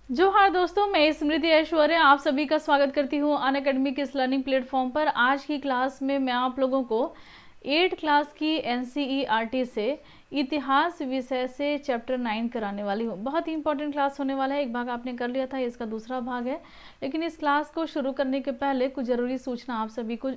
जोहार दोस्तों, मैं स्मृति ऐश्वर्य आप सभी का स्वागत करती हूँ अनअकैडमी के इस लर्निंग प्लेटफॉर्म पर। आज की क्लास में मैं आप लोगों को 8 क्लास की एनसीईआरटी से इतिहास विषय से चैप्टर 9 कराने वाली हूँ। बहुत ही इंपॉर्टेंट क्लास होने वाला है। एक भाग आपने कर लिया था, इसका दूसरा भाग है। लेकिन इस क्लास को शुरू करने के पहले कुछ ज़रूरी सूचना आप सभी को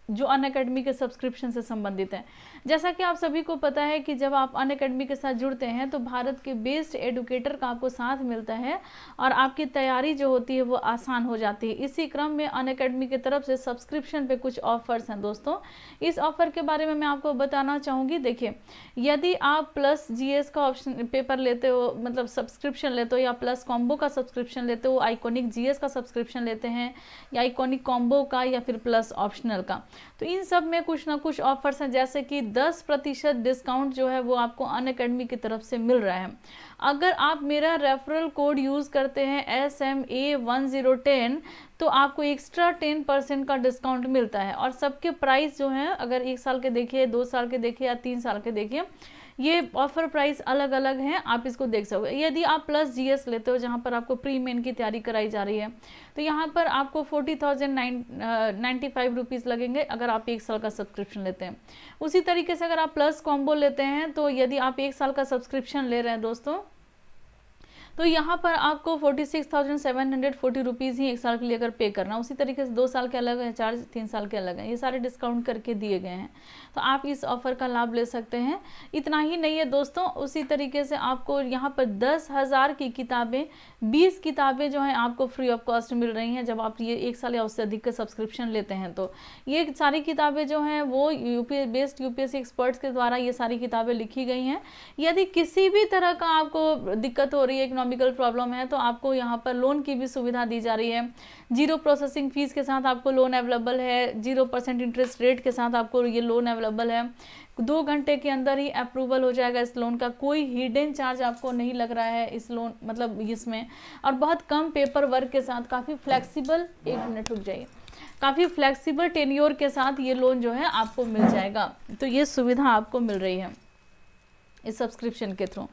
जो अनअकैडमी के सब्सक्रिप्शन से संबंधित है। जैसा कि आप सभी को पता है कि जब आप अनअकैडमी के साथ जुड़ते हैं तो भारत के बेस्ट एडुकेटर का आपको साथ मिलता है और आपकी तैयारी जो होती है वो आसान हो जाती है। इसी क्रम में अनअकैडमी की तरफ से सब्सक्रिप्शन पे कुछ ऑफर्स हैं दोस्तों। इस ऑफर के बारे में मैं आपको बताना चाहूँगी। देखिए, यदि आप प्लस जीएस का ऑप्शन पेपर लेते हो, मतलब सब्सक्रिप्शन लेते हो, या प्लस कॉम्बो का सब्सक्रिप्शन लेते हो, आइकॉनिक जीएस का सब्सक्रिप्शन लेते हैं, या आइकॉनिक कॉम्बो का, या फिर प्लस ऑप्शनल का, तो इन सब में कुछ ना कुछ ऑफर्स हैं। जैसे कि 10% डिस्काउंट जो है वो आपको अनअकैडमी की तरफ से मिल रहा है। अगर आप मेरा रेफरल कोड यूज़ करते हैं SMA1010 तो आपको एक्स्ट्रा 10% का डिस्काउंट मिलता है। और सबके प्राइस जो हैं, अगर 1 साल के देखिए, 2 साल के देखिए, या 3 साल के देखिए, ये ऑफर प्राइस अलग अलग हैं। आप इसको देख सकते हो। यदि आप प्लस जीएस लेते हो जहाँ पर आपको प्री मेन की तैयारी कराई जा रही है, तो यहाँ पर आपको 40,095 रुपीज़ लगेंगे अगर आप 1 साल का सब्सक्रिप्शन लेते हैं। उसी तरीके से अगर आप प्लस कॉम्बो लेते हैं, तो यदि आप 1 साल का सब्सक्रिप्शन ले रहे हैं दोस्तों, तो यहाँ पर आपको 46,740 रुपीज़ ही 1 साल के लिए अगर पे करना। उसी तरीके से 2 साल के अलग है चार्ज, 3 साल के अलग हैं। ये सारे डिस्काउंट करके दिए गए हैं, तो आप इस ऑफ़र का लाभ ले सकते हैं। इतना ही नहीं है दोस्तों, उसी तरीके से आपको यहाँ पर 10,000 की किताबें, 20 किताबें जो हैं आपको फ्री ऑफ कॉस्ट मिल रही हैं जब आप ये 1 साल या उससे अधिक का सब्सक्रिप्शन लेते हैं। तो ये सारी किताबें जो हैं वो यूपीएससी एक्सपर्ट्स के द्वारा ये सारी किताबें लिखी गई हैं। यदि किसी भी तरह का आपको दिक्कत हो रही है, इकोनॉमिकल प्रॉब्लम है, तो आपको यहाँ पर लोन की भी सुविधा दी जा रही है। 0 प्रोसेसिंग फीस के साथ आपको लोन अवेलेबल है। 0% इंटरेस्ट रेट के साथ आपको ये लोन अवेलेबल है। 2 घंटे के अंदर ही अप्रूवल हो जाएगा इस लोन का। कोई हिडन चार्ज आपको नहीं लग रहा है इस लोन, मतलब इसमें, और बहुत कम पेपर वर्क के साथ, काफ़ी फ्लेक्सिबल, 1 मिनट रुक जाइए, काफ़ी फ्लेक्सिबल टेन्योर के साथ ये लोन जो है आपको मिल जाएगा। तो ये सुविधा आपको मिल रही है इस सब्सक्रिप्शन के थ्रू।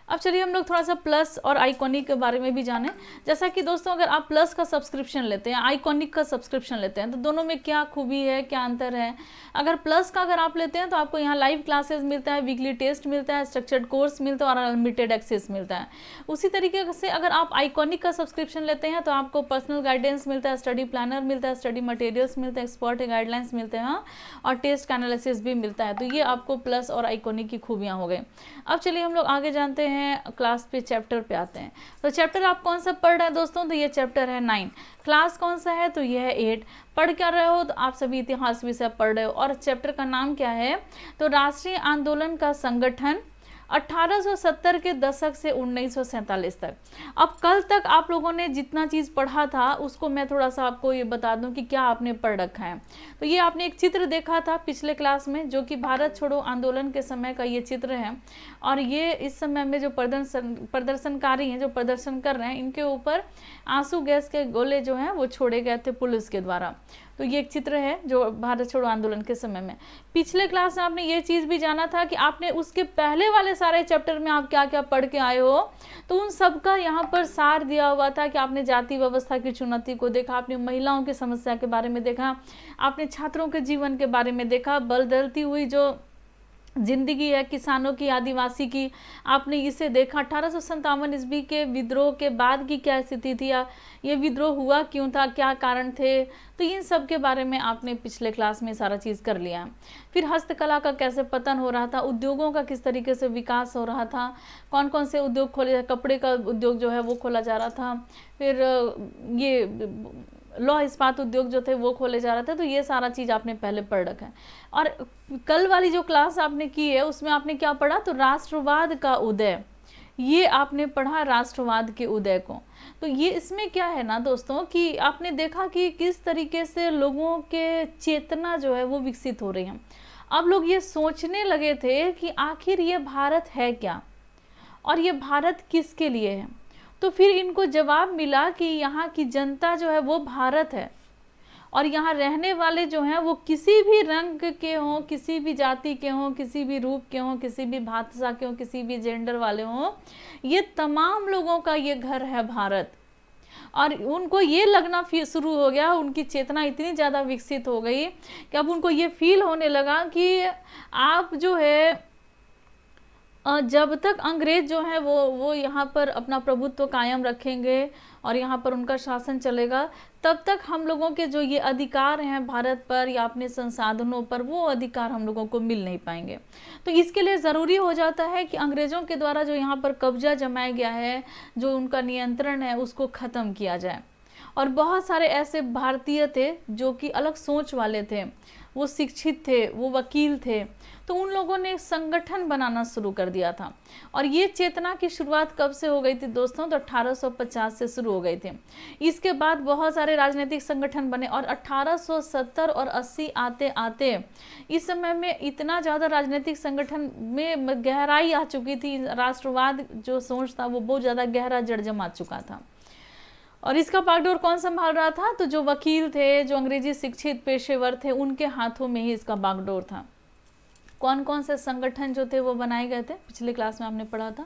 अब चलिए हम लोग थोड़ा सा प्लस और आइकॉनिक के बारे में भी जानें। जैसा कि दोस्तों, अगर आप प्लस का सब्सक्रिप्शन लेते हैं, आइकॉनिक का सब्सक्रिप्शन लेते हैं, तो दोनों में क्या खूबी है, क्या अंतर है। अगर प्लस का अगर आप लेते हैं तो आपको यहाँ लाइव क्लासेस मिलता है, वीकली टेस्ट मिलता है, स्ट्रक्चर्ड कोर्स मिलता है और अनलिमिटेड एक्सेस मिलता है। उसी तरीके से अगर आप आइकॉनिक का सब्सक्रिप्शन लेते हैं तो आपको पर्सनल गाइडेंस मिलता है, स्टडी प्लानर मिलता है, स्टडी मटेरियल्स मिलते हैं, एक्सपर्ट गाइडलाइंस मिलते हैं, और टेस्ट का एनालिसिस भी मिलता है। तो ये आपको प्लस और आइकॉनिक की खूबियाँ हो गई। अब चलिए हम लोग आगे जानते हैं, क्लास पे चैप्टर पे आते हैं। तो चैप्टर आप कौन सा पढ़ रहे हैं दोस्तों? तो ये चैप्टर है 9। क्लास कौन सा है? तो ये है 8। पढ़ क्या रहे हो? तो आप सभी इतिहास विषय पढ़ रहे हो। और चैप्टर का नाम क्या है? तो राष्ट्रीय आंदोलन का संगठन 1870 के दशक से 1947 तक। अब कल तक आप लोगों ने जितना चीज़ पढ़ा था उसको मैं थोड़ा सा आपको ये बता दूं कि क्या आपने पढ़ रखा है। तो ये आपने एक चित्र देखा था पिछले क्लास में, जो कि भारत छोड़ो आंदोलन के समय का ये चित्र है। और ये इस समय में जो प्रदर्शनकारी हैं, जो प्रदर्शन कर रहे हैं, इनके ऊपर आंसू गैस के गोले जो हैं वो छोड़े गए थे पुलिस के द्वारा। तो ये एक चित्र है जो भारत छोड़ो आंदोलन के समय में। पिछले क्लास में आपने ये चीज़ भी जाना था कि आपने उसके पहले वाले सारे चैप्टर में आप क्या क्या पढ़ के आए हो, तो उन सब का यहाँ पर सार दिया हुआ था कि आपने जाति व्यवस्था की चुनौती को देखा, आपने महिलाओं की समस्या के बारे में देखा, आपने छात्रों के जीवन के बारे में देखा, बदलती हुई जो जिंदगी है किसानों की, आदिवासी की, आपने इसे देखा। 1857 ईस्वी के विद्रोह के बाद की क्या स्थिति थी, या ये विद्रोह हुआ क्यों था, क्या कारण थे, तो इन सब के बारे में आपने पिछले क्लास में सारा चीज़ कर लिया है। फिर हस्तकला का कैसे पतन हो रहा था, उद्योगों का किस तरीके से विकास हो रहा था, कौन कौन से उद्योग खोले, कपड़े का उद्योग जो है वो खोला जा रहा था, फिर ये लौह इस्पात उद्योग जो थे वो खोले जा रहे थे। तो ये सारा चीज़ आपने पहले पढ़ रखा है। और कल वाली जो क्लास आपने की है उसमें आपने क्या पढ़ा? तो राष्ट्रवाद का उदय, ये आपने पढ़ा, राष्ट्रवाद के उदय को। तो ये इसमें क्या है ना दोस्तों कि आपने देखा कि किस तरीके से लोगों के चेतना जो है वो विकसित हो रही है। अब लोग ये सोचने लगे थे कि आखिर ये भारत है क्या, और ये भारत किसके लिए है। तो फिर इनको जवाब मिला कि यहाँ की जनता जो है वो भारत है, और यहाँ रहने वाले जो हैं वो किसी भी रंग के हों, किसी भी जाति के हों, किसी भी रूप के हों, किसी भी भाषा के हों, किसी भी जेंडर वाले हों, ये तमाम लोगों का ये घर है भारत। और उनको ये लगना शुरू हो गया, उनकी चेतना इतनी ज़्यादा विकसित हो गई कि अब उनको ये फील होने लगा कि आप जो है जब तक अंग्रेज जो है वो यहाँ पर अपना प्रभुत्व कायम रखेंगे और यहाँ पर उनका शासन चलेगा, तब तक हम लोगों के जो ये अधिकार हैं भारत पर या अपने संसाधनों पर, वो अधिकार हम लोगों को मिल नहीं पाएंगे। तो इसके लिए ज़रूरी हो जाता है कि अंग्रेज़ों के द्वारा जो यहाँ पर कब्जा जमाया गया है, जो उनका नियंत्रण है, उसको ख़त्म किया जाए। और बहुत सारे ऐसे भारतीय थे जो कि अलग सोच वाले थे, वो शिक्षित थे, वो वकील थे, तो उन लोगों ने एक संगठन बनाना शुरू कर दिया था। और ये चेतना की शुरुआत कब से हो गई थी दोस्तों? तो 1850 से शुरू हो गई थी। इसके बाद बहुत सारे राजनीतिक संगठन बने और 1870 और 80 आते आते इस समय में इतना ज़्यादा राजनीतिक संगठन में गहराई आ चुकी थी, राष्ट्रवाद जो सोच था वो बहुत ज़्यादा गहरा जड़ जमा चुका था। और इसका बागडोर कौन संभाल रहा था? तो जो वकील थे, जो अंग्रेजी शिक्षित पेशेवर थे, उनके हाथों में ही इसका बागडोर था। कौन कौन से संगठन जो थे वो बनाए गए थे? पिछले क्लास में आपने पढ़ा था।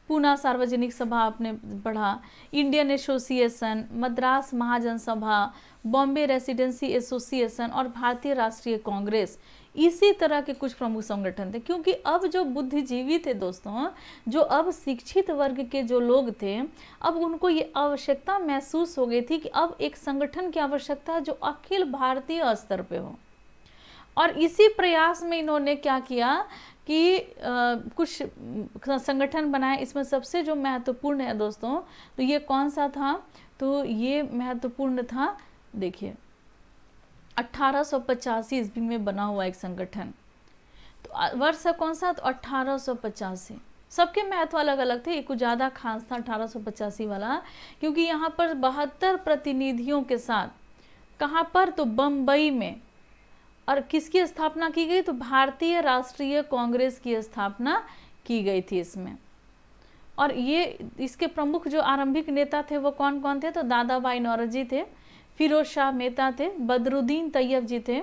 पूना सार्वजनिक सभा आपने पढ़ा, इंडियन एसोसिएशन, मद्रास महाजन सभा, बॉम्बे रेसिडेंसी एसोसिएशन और भारतीय राष्ट्रीय कांग्रेस। इसी तरह के कुछ प्रमुख संगठन थे, क्योंकि अब जो बुद्धिजीवी थे दोस्तों, जो अब शिक्षित वर्ग के जो लोग थे, अब उनको ये आवश्यकता महसूस हो गई थी कि अब एक संगठन की आवश्यकता है जो अखिल भारतीय स्तर पे हो। और इसी प्रयास में इन्होंने क्या किया कि कुछ संगठन बनाए। इसमें सबसे जो महत्वपूर्ण है दोस्तों, तो ये कौन सा था? तो ये महत्वपूर्ण था, देखिए 1885 ईस्वी में बना हुआ एक संगठन। तो वर्ष कौन सा? तो 1885। सबके महत्व अलग अलग थे, कुछ ज़्यादा खास था 1885 वाला, क्योंकि यहाँ पर 72 प्रतिनिधियों के साथ, कहाँ पर? तो बम्बई में। और किसकी स्थापना की गई? तो भारतीय राष्ट्रीय कांग्रेस की स्थापना की गई थी इसमें। और ये इसके प्रमुख जो आरंभिक नेता थे वो कौन कौन थे? तो दादा भाई नौरोजी थे, फिरोज शाह मेहता थे, बदरुद्दीन तैयब जी थे,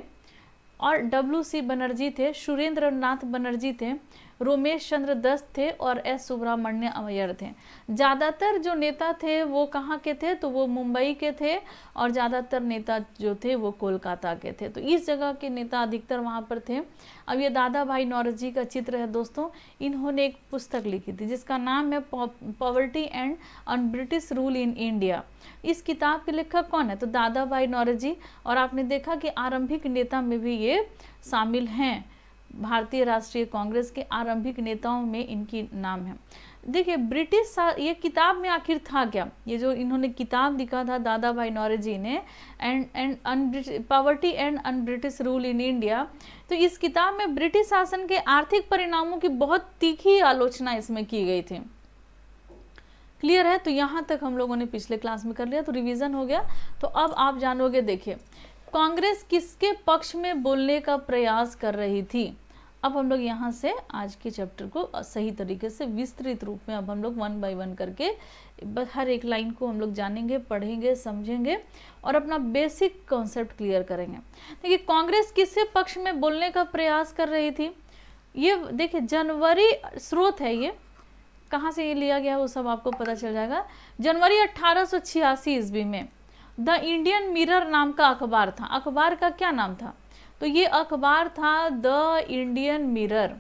और WC बनर्जी थे, सुरेंद्र नाथ बनर्जी थे, रोमेश चंद्र दत्त थे और S सुब्रमण्य अय्यर थे। ज़्यादातर जो नेता थे वो कहाँ के थे? तो वो मुंबई के थे, और ज़्यादातर नेता जो थे वो कोलकाता के थे। तो इस जगह के नेता अधिकतर वहाँ पर थे। अब ये दादा भाई नौरोजी का चित्र है दोस्तों। इन्होंने एक पुस्तक लिखी थी जिसका नाम है poverty and un British rule in India. इस किताब के लेखक कौन है? तो दादा भाई नौरोजी। और आपने देखा कि आरंभिक नेता में भी ये शामिल हैं, भारतीय राष्ट्रीय कांग्रेस के आरंभिक नेताओं में इनकी नाम है। देखिए ब्रिटिश ये किताब में आखिर था क्या? ये जो इन्होंने किताब लिखा था दादा भाई नौरोजी ने, poverty and un British rule in India, तो इस किताब में ब्रिटिश शासन के आर्थिक परिणामों की बहुत तीखी आलोचना इसमें की गई थी। क्लियर है? तो यहाँ तक हम लोगों ने पिछले क्लास में कर लिया, तो रिवीजन हो गया। तो अब आप जानोगे, देखिए कांग्रेस किसके पक्ष में बोलने का प्रयास कर रही थी। अब हम लोग यहाँ से आज के चैप्टर को सही तरीके से विस्तृत रूप में अब हम लोग 1 बाय 1 करके हर एक लाइन को हम लोग जानेंगे, पढ़ेंगे, समझेंगे और अपना बेसिक कॉन्सेप्ट क्लियर करेंगे। देखिए कांग्रेस किसके पक्ष में बोलने का प्रयास कर रही थी? ये देखिए जनवरी स्रोत है, ये कहाँ से ये लिया गया वो सब आपको पता चल जाएगा। जनवरी 1886 ईस्वी में द इंडियन मिरर नाम का अखबार था। अखबार का क्या नाम था? तो ये अखबार था द इंडियन मिरर।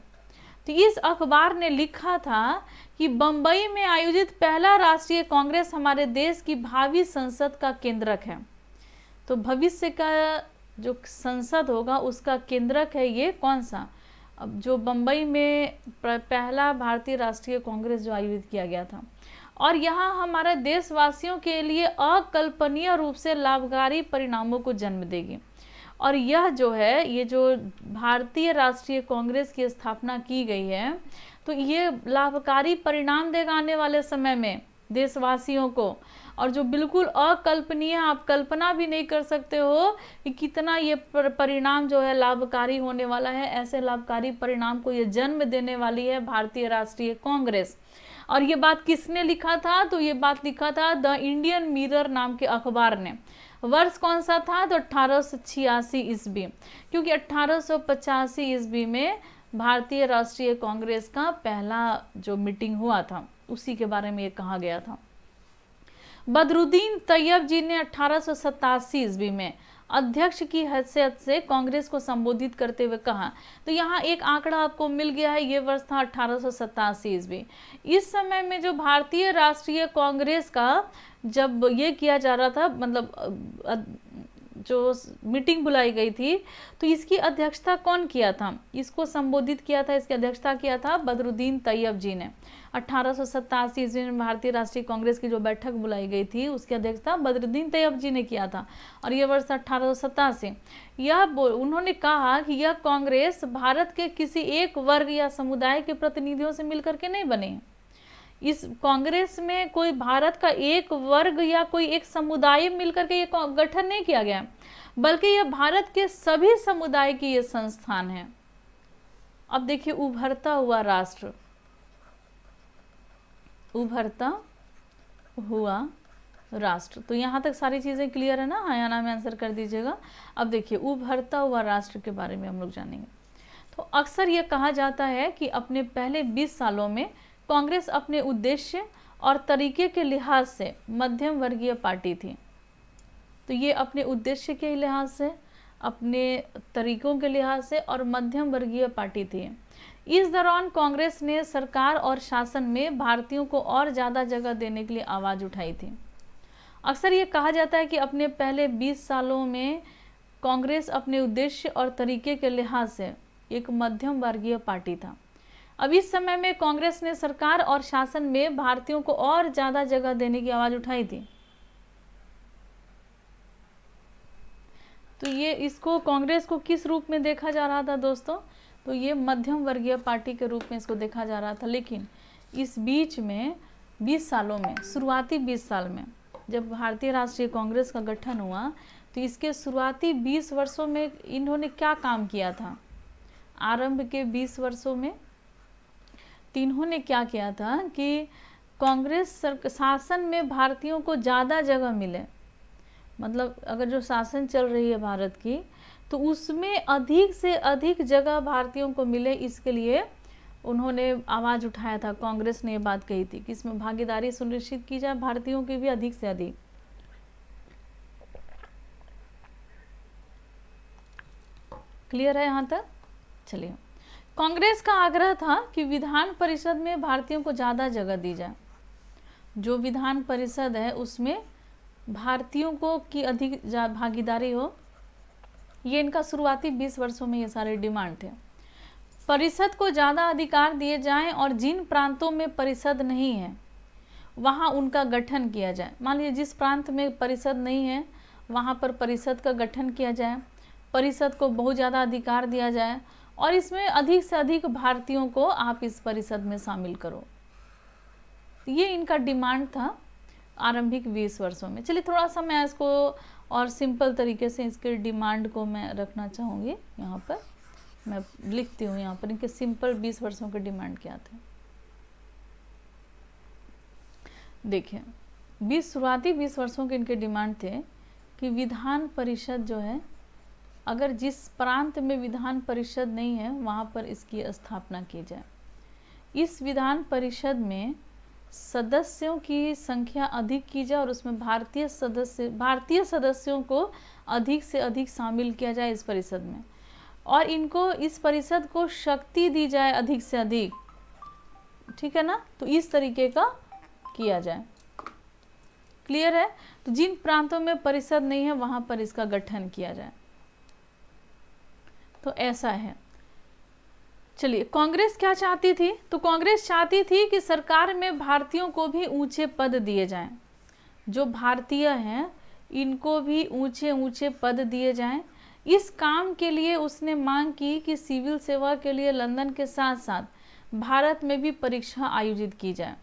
तो इस अखबार ने लिखा था कि बम्बई में आयोजित पहला राष्ट्रीय कांग्रेस हमारे देश की भावी संसद का केंद्रक है। तो भविष्य का जो संसद होगा उसका केंद्रक है ये कौन सा? अब जो बम्बई में पहला भारतीय राष्ट्रीय कांग्रेस जो आयोजित किया गया था, और यहाँ हमारे देशवासियों के लिए अकल्पनीय रूप से लाभकारी परिणामों को जन्म देगी। और यह जो है, ये जो भारतीय राष्ट्रीय कांग्रेस की स्थापना की गई है, तो ये लाभकारी परिणाम देगा आने वाले समय में देशवासियों को, और जो बिल्कुल अकल्पनीय, आप कल्पना भी नहीं कर सकते हो कि कितना ये परिणाम जो है लाभकारी होने वाला है। ऐसे लाभकारी परिणाम को ये जन्म देने वाली है भारतीय राष्ट्रीय कांग्रेस। और ये बात किसने लिखा था? तो ये बात लिखा था द इंडियन मिरर नाम के अखबार ने। वर्ष कौन सा था, तो 1886 ईस्वी, क्योंकि 1885 ईस्वी में भारतीय राष्ट्रीय कांग्रेस का पहला जो मीटिंग हुआ था उसी के बारे में ये कहा गया था। बदरुद्दीन तैयब जी ने 1887 ईस्वी में अध्यक्ष की हैसियत से कांग्रेस को संबोधित करते हुए कहा। तो यहाँ एक आंकड़ा आपको मिल गया है, ये वर्ष था 1887 ईस्वी। इस समय में जो भारतीय राष्ट्रीय कांग्रेस का जब ये किया जा रहा था, मतलब जो मीटिंग बुलाई गई थी, तो इसकी अध्यक्षता कौन किया था, इसको संबोधित किया था, इसकी अध्यक्षता किया था बदरुद्दीन तैयब जी ने। 1887 ईस्वी में भारतीय राष्ट्रीय कांग्रेस की जो बैठक बुलाई गई थी उसकी अध्यक्षता बदरुद्दीन तैयब जी ने किया था, और यह वर्ष 1887। उन्होंने कहा कि यह कांग्रेस भारत के किसी एक वर्ग या समुदाय के प्रतिनिधियों से मिलकर के नहीं बने। इस कांग्रेस में कोई भारत का एक वर्ग या कोई एक समुदाय मिलकर के ये गठन नहीं किया गया, बल्कि यह भारत के सभी समुदाय की ये संस्थान है। अब देखिए, उभरता हुआ राष्ट्र, उभरता हुआ राष्ट्र, तो यहाँ तक सारी चीजें क्लियर है ना, हाँ या ना में आंसर कर दीजिएगा। अब देखिए, उभरता हुआ राष्ट्र के बारे में हम लोग जानेंगे। तो अक्सर यह कहा जाता है कि अपने पहले 20 सालों में कांग्रेस अपने उद्देश्य और तरीके के लिहाज से मध्यम वर्गीय पार्टी थी। तो ये अपने उद्देश्य के लिहाज से, अपने तरीकों के लिहाज से और मध्यम वर्गीय पार्टी थी। इस दौरान कांग्रेस ने सरकार और शासन में भारतीयों को और ज़्यादा जगह देने के लिए आवाज़ उठाई थी। अक्सर ये कहा जाता है कि अपने पहले 20 सालों में कांग्रेस अपने उद्देश्य और तरीके के लिहाज से एक मध्यम वर्गीय पार्टी था। अब इस समय में कांग्रेस ने सरकार और शासन में भारतीयों को और ज़्यादा जगह देने की आवाज़ उठाई थी। तो ये इसको कांग्रेस को किस रूप में देखा जा रहा था दोस्तों, तो ये मध्यम वर्गीय पार्टी के रूप में इसको देखा जा रहा था। लेकिन इस बीच में 20 सालों में, शुरुआती 20 साल में जब भारतीय राष्ट्रीय कांग्रेस का गठन हुआ, तो इसके शुरुआती 20 वर्षों में इन्होंने क्या काम किया था। आरंभ के 20 वर्षों में इन्होंने क्या किया था कि कांग्रेस शासन में भारतीयों को ज़्यादा जगह मिले, मतलब अगर जो शासन चल रही है भारत की, तो उसमें अधिक से अधिक जगह भारतीयों को मिले, इसके लिए उन्होंने आवाज़ उठाया था। कांग्रेस ने ये बात कही थी कि इसमें भागीदारी सुनिश्चित की जाए भारतीयों की भी अधिक से अधिक। क्लियर है यहाँ तक? चलिए, कांग्रेस का आग्रह था कि विधान परिषद में भारतीयों को ज़्यादा जगह दी जाए। जो विधान परिषद है उसमें भारतीयों को की अधिक भागीदारी हो, ये इनका शुरुआती 20 वर्षों में ये सारे डिमांड थे। परिषद को ज़्यादा अधिकार दिए जाएं और जिन प्रांतों में परिषद नहीं है वहाँ उनका गठन किया जाए। मान लीजिए जिस प्रांत में परिषद नहीं है वहाँ पर परिषद का गठन किया जाए, परिषद को बहुत ज़्यादा अधिकार दिया जाए और इसमें अधिक से अधिक भारतीयों को आप इस परिषद में शामिल करो। ये इनका डिमांड था आरंभिक 20 वर्षों में। चलिए, थोड़ा सा मैं इसको और सिंपल तरीके से इसके डिमांड को मैं रखना चाहूँगी। यहाँ पर मैं लिखती हूँ, यहाँ पर इनके सिंपल 20 वर्षों के डिमांड क्या थे। देखिए, शुरुआती 20 वर्षों के इनके डिमांड थे कि विधान परिषद जो है, अगर जिस प्रांत में विधान परिषद नहीं है वहाँ पर इसकी स्थापना की जाए। इस विधान परिषद में सदस्यों की संख्या अधिक की जाए और उसमें भारतीय सदस्यों को अधिक से अधिक शामिल किया जाए इस परिषद में, और इनको इस परिषद को शक्ति दी जाए अधिक से अधिक। ठीक है ना, तो इस तरीके का किया जाए। क्लियर है? तो जिन प्रांतों में परिषद नहीं है वहाँ पर इसका गठन किया जाए। तो ऐसा है। चलिए, कांग्रेस क्या चाहती थी? तो कांग्रेस चाहती थी कि सरकार में भारतीयों को भी ऊंचे पद दिए जाएं। जो भारतीय हैं इनको भी ऊंचे ऊंचे पद दिए जाएं। इस काम के लिए उसने मांग की कि सिविल सेवा के लिए लंदन के साथ साथ भारत में भी परीक्षा आयोजित की जाए।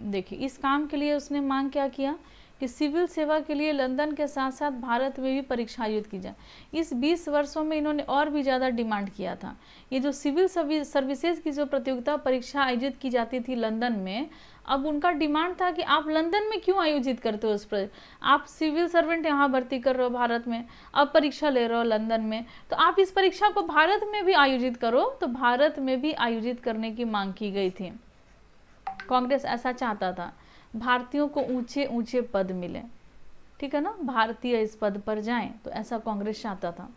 देखिए इस काम के लिए उसने मांग क्या किया कि सिविल सेवा के लिए लंदन के साथ साथ भारत में भी परीक्षा आयोजित की जाए। इस 20 वर्षों में इन्होंने और भी ज़्यादा डिमांड किया था। ये जो सिविल सर्विसेज की जो प्रतियोगिता परीक्षा आयोजित की जाती थी लंदन में, अब उनका डिमांड था कि आप लंदन में क्यों आयोजित करते हो उस पर, आप सिविल सर्वेंट यहाँ भर्ती कर रहे हो भारत में, अब परीक्षा ले रहे हो लंदन में, तो आप इस परीक्षा को भारत में भी आयोजित करो। तो भारत में भी आयोजित करने की मांग की गई थी। कांग्रेस ऐसा चाहता था, भारतीयों को ऊंचे ऊंचे पद मिले, ठीक है ना, भारतीय इस पद पर जाएं, तो ऐसा कांग्रेस चाहता था।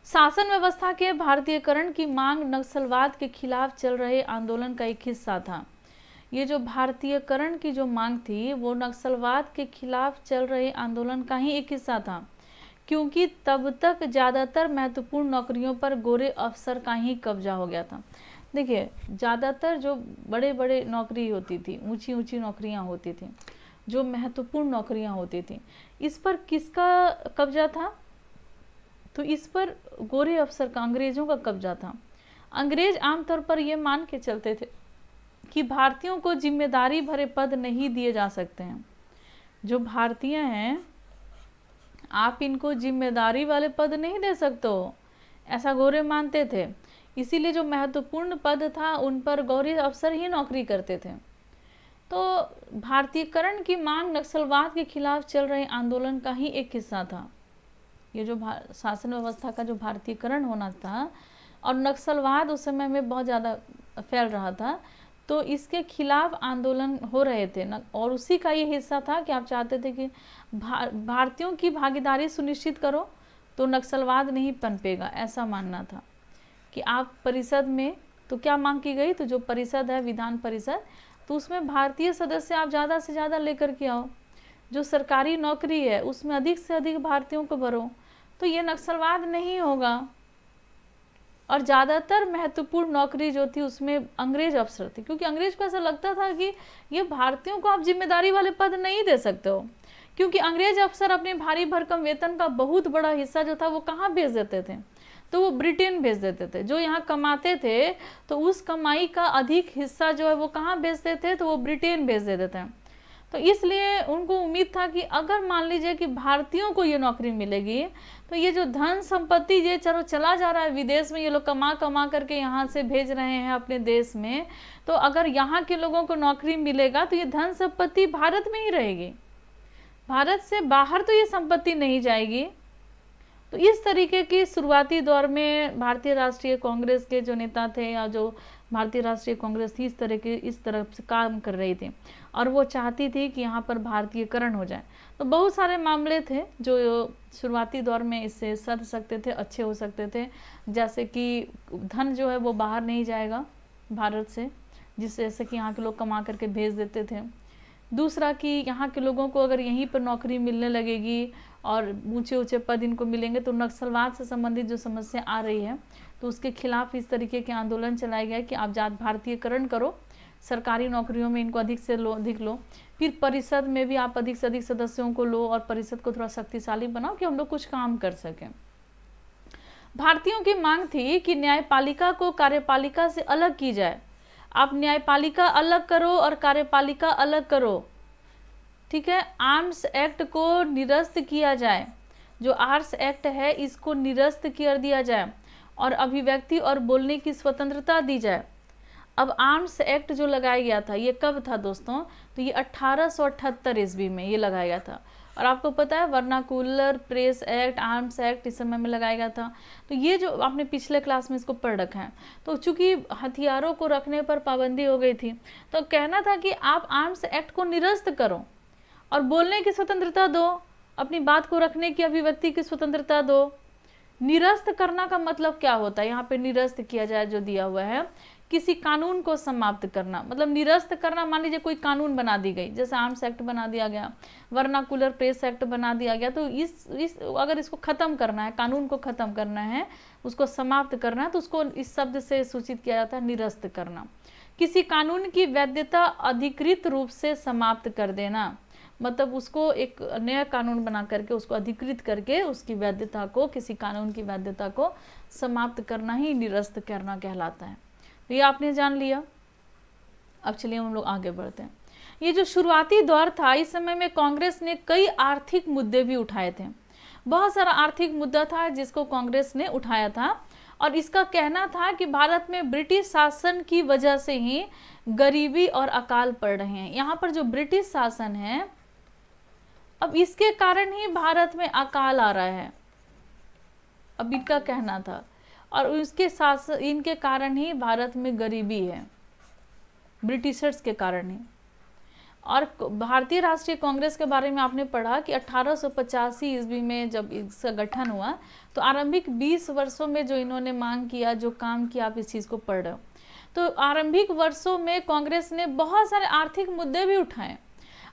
शासन व्यवस्था के भारतीयकरण की मांग नक्सलवाद के खिलाफ चल रहे आंदोलन का एक हिस्सा था। ये जो भारतीयकरण की जो मांग थी वो नक्सलवाद के खिलाफ चल रहे आंदोलन का ही एक हिस्सा था, क्योंकि तब तक ज़्यादातर महत्वपूर्ण नौकरियों पर गोरे अफसर का ही कब्जा हो गया था। देखिए ज़्यादातर जो बड़े बड़े नौकरी होती थी, ऊंची ऊंची नौकरियां होती थी, जो महत्वपूर्ण नौकरियां होती थी, इस पर किसका कब्जा था? तो इस पर गोरे अफसर का, अंग्रेजों का कब्जा था। अंग्रेज आमतौर पर ये मान के चलते थे कि भारतीयों को जिम्मेदारी भरे पद नहीं दिए जा सकते हैं। जो भारतीय हैं आप इनको जिम्मेदारी वाले पद नहीं दे सकते हो, ऐसा गोरे मानते थे। इसीलिए जो महत्वपूर्ण पद था उन पर गौरी अफसर ही नौकरी करते थे। तो भारतीयकरण की मांग नक्सलवाद के खिलाफ चल रहे आंदोलन का ही एक हिस्सा था। ये जो शासन व्यवस्था का जो भारतीयकरण होना था और नक्सलवाद उस समय में बहुत ज़्यादा फैल रहा था, तो इसके खिलाफ आंदोलन हो रहे थे ना, और उसी का ये हिस्सा था कि आप चाहते थे कि भारतीयों की भागीदारी सुनिश्चित करो तो नक्सलवाद नहीं पनपेगा, ऐसा मानना था। कि आप परिषद में, तो क्या मांग की गई, तो जो परिषद है विधान परिषद, तो उसमें भारतीय सदस्य आप ज़्यादा से ज़्यादा लेकर के आओ। जो सरकारी नौकरी है उसमें अधिक से अधिक भारतीयों को भरो, तो ये नक्सलवाद नहीं होगा। और ज़्यादातर महत्वपूर्ण नौकरी जो थी उसमें अंग्रेज अफसर थे, क्योंकि अंग्रेज को ऐसा लगता था कि ये भारतीयों को आप जिम्मेदारी वाले पद नहीं दे सकते हो, क्योंकि अंग्रेज अफसर अपने भारी भरकम वेतन का बहुत बड़ा हिस्सा जो था वो कहाँ भेज देते थे, तो वो ब्रिटेन भेज देते थे। जो यहाँ कमाते थे तो उस कमाई का अधिक हिस्सा जो है वो कहाँ भेजते थे, तो वो ब्रिटेन भेज देते थे। तो इसलिए उनको उम्मीद था कि अगर मान लीजिए कि भारतीयों को ये नौकरी मिलेगी तो ये जो धन संपत्ति ये चला जा रहा है विदेश में, ये लोग कमा कमा करके यहाँ से भेज रहे हैं अपने देश में, तो अगर यहाँ के लोगों को नौकरी मिलेगा तो ये धन संपत्ति भारत में ही रहेगी, भारत से बाहर तो ये संपत्ति नहीं जाएगी। तो इस तरीके की शुरुआती दौर में भारतीय राष्ट्रीय कांग्रेस के जो नेता थे या जो भारतीय राष्ट्रीय कांग्रेस थी इस तरफ से काम कर रही थी, और वो चाहती थी कि यहाँ पर भारतीयकरण हो जाए। तो बहुत सारे मामले थे जो शुरुआती दौर में इससे सध सकते थे, अच्छे हो सकते थे, जैसे कि धन जो है वो बाहर नहीं जाएगा भारत से, जैसे कि यहाँ के लोग कमा करके भेज देते थे। दूसरा कि यहाँ के लोगों को अगर यहीं पर नौकरी मिलने लगेगी और ऊंचे ऊंचे पद इनको मिलेंगे तो नक्सलवाद से संबंधित जो समस्या आ रही है तो उसके खिलाफ इस तरीके के आंदोलन चलाए गए कि आप भारतीयकरण करो, सरकारी नौकरियों में इनको अधिक से अधिक लो, फिर परिषद में भी आप अधिक से अधिक सदस्यों को लो और परिषद को थोड़ा शक्तिशाली बनाओ कि हम लोग कुछ काम कर सकें। भारतीयों की मांग थी कि न्यायपालिका को कार्यपालिका से अलग की जाए। आप न्यायपालिका अलग करो और कार्यपालिका अलग करो, ठीक है। आर्म्स एक्ट को निरस्त किया जाए, जो आर्म्स एक्ट है इसको निरस्त कर दिया जाए और अभिव्यक्ति और बोलने की स्वतंत्रता दी जाए। अब आर्म्स एक्ट जो लगाया गया था ये कब था दोस्तों, तो ये 1878 ईस्वी में ये लगाया गया था। और आपको पता है vernacular press act, arms act इस समय में लगाया गया था। तो ये जो आपने पिछले क्लास में इसको पढ़ रखा है, तो चूंकि हथियारों को रखने पर पाबंदी हो गई थी तो कहना था कि आप आर्म्स एक्ट को निरस्त करो और बोलने की स्वतंत्रता दो, अपनी बात को रखने की, अभिव्यक्ति की स्वतंत्रता दो। निरस्त करना का मतलब क्या होता है, यहाँ पे निरस्त किया जाए जो दिया हुआ है, किसी कानून को समाप्त करना। मतलब निरस्त करना, मान लीजिए कोई कानून बना दी गई, जैसे आर्म्स एक्ट बना दिया गया, वर्नाकुलर प्रेस एक्ट बना दिया गया, तो इस अगर इसको खत्म करना है, कानून को खत्म करना है, उसको समाप्त करना है, तो उसको इस शब्द से सूचित किया जाता है निरस्त करना। किसी कानून की वैधता अधिकृत रूप से समाप्त कर देना, मतलब उसको एक नया कानून बना करके उसको अधिकृत करके उसकी वैधता को, किसी कानून की वैधता को समाप्त करना ही निरस्त करना कहलाता है। तो ये आपने जान लिया। अब चलिए हम लोग आगे बढ़ते हैं। ये जो शुरुआती दौर था, इस समय में कांग्रेस ने कई आर्थिक मुद्दे भी उठाए थे। बहुत सारा आर्थिक मुद्दा था जिसको कांग्रेस ने उठाया था, और इसका कहना था कि भारत में ब्रिटिश शासन की वजह से ही गरीबी और अकाल पड़ रहे हैं। यहाँ पर जो ब्रिटिश शासन है, अब इसके कारण ही भारत में अकाल आ रहा है, अब इनका कहना था, और उसके साथ इनके कारण ही भारत में गरीबी है, ब्रिटिशर्स के कारण ही। और भारतीय राष्ट्रीय कांग्रेस के बारे में आपने पढ़ा कि 1885 ईस्वी में जब इसका गठन हुआ, तो आरंभिक 20 वर्षों में जो इन्होंने मांग किया, जो काम किया, आप इस चीज़ को पढ़ रहे हो, तो आरंभिक वर्षों में कांग्रेस ने बहुत सारे आर्थिक मुद्दे भी उठाए।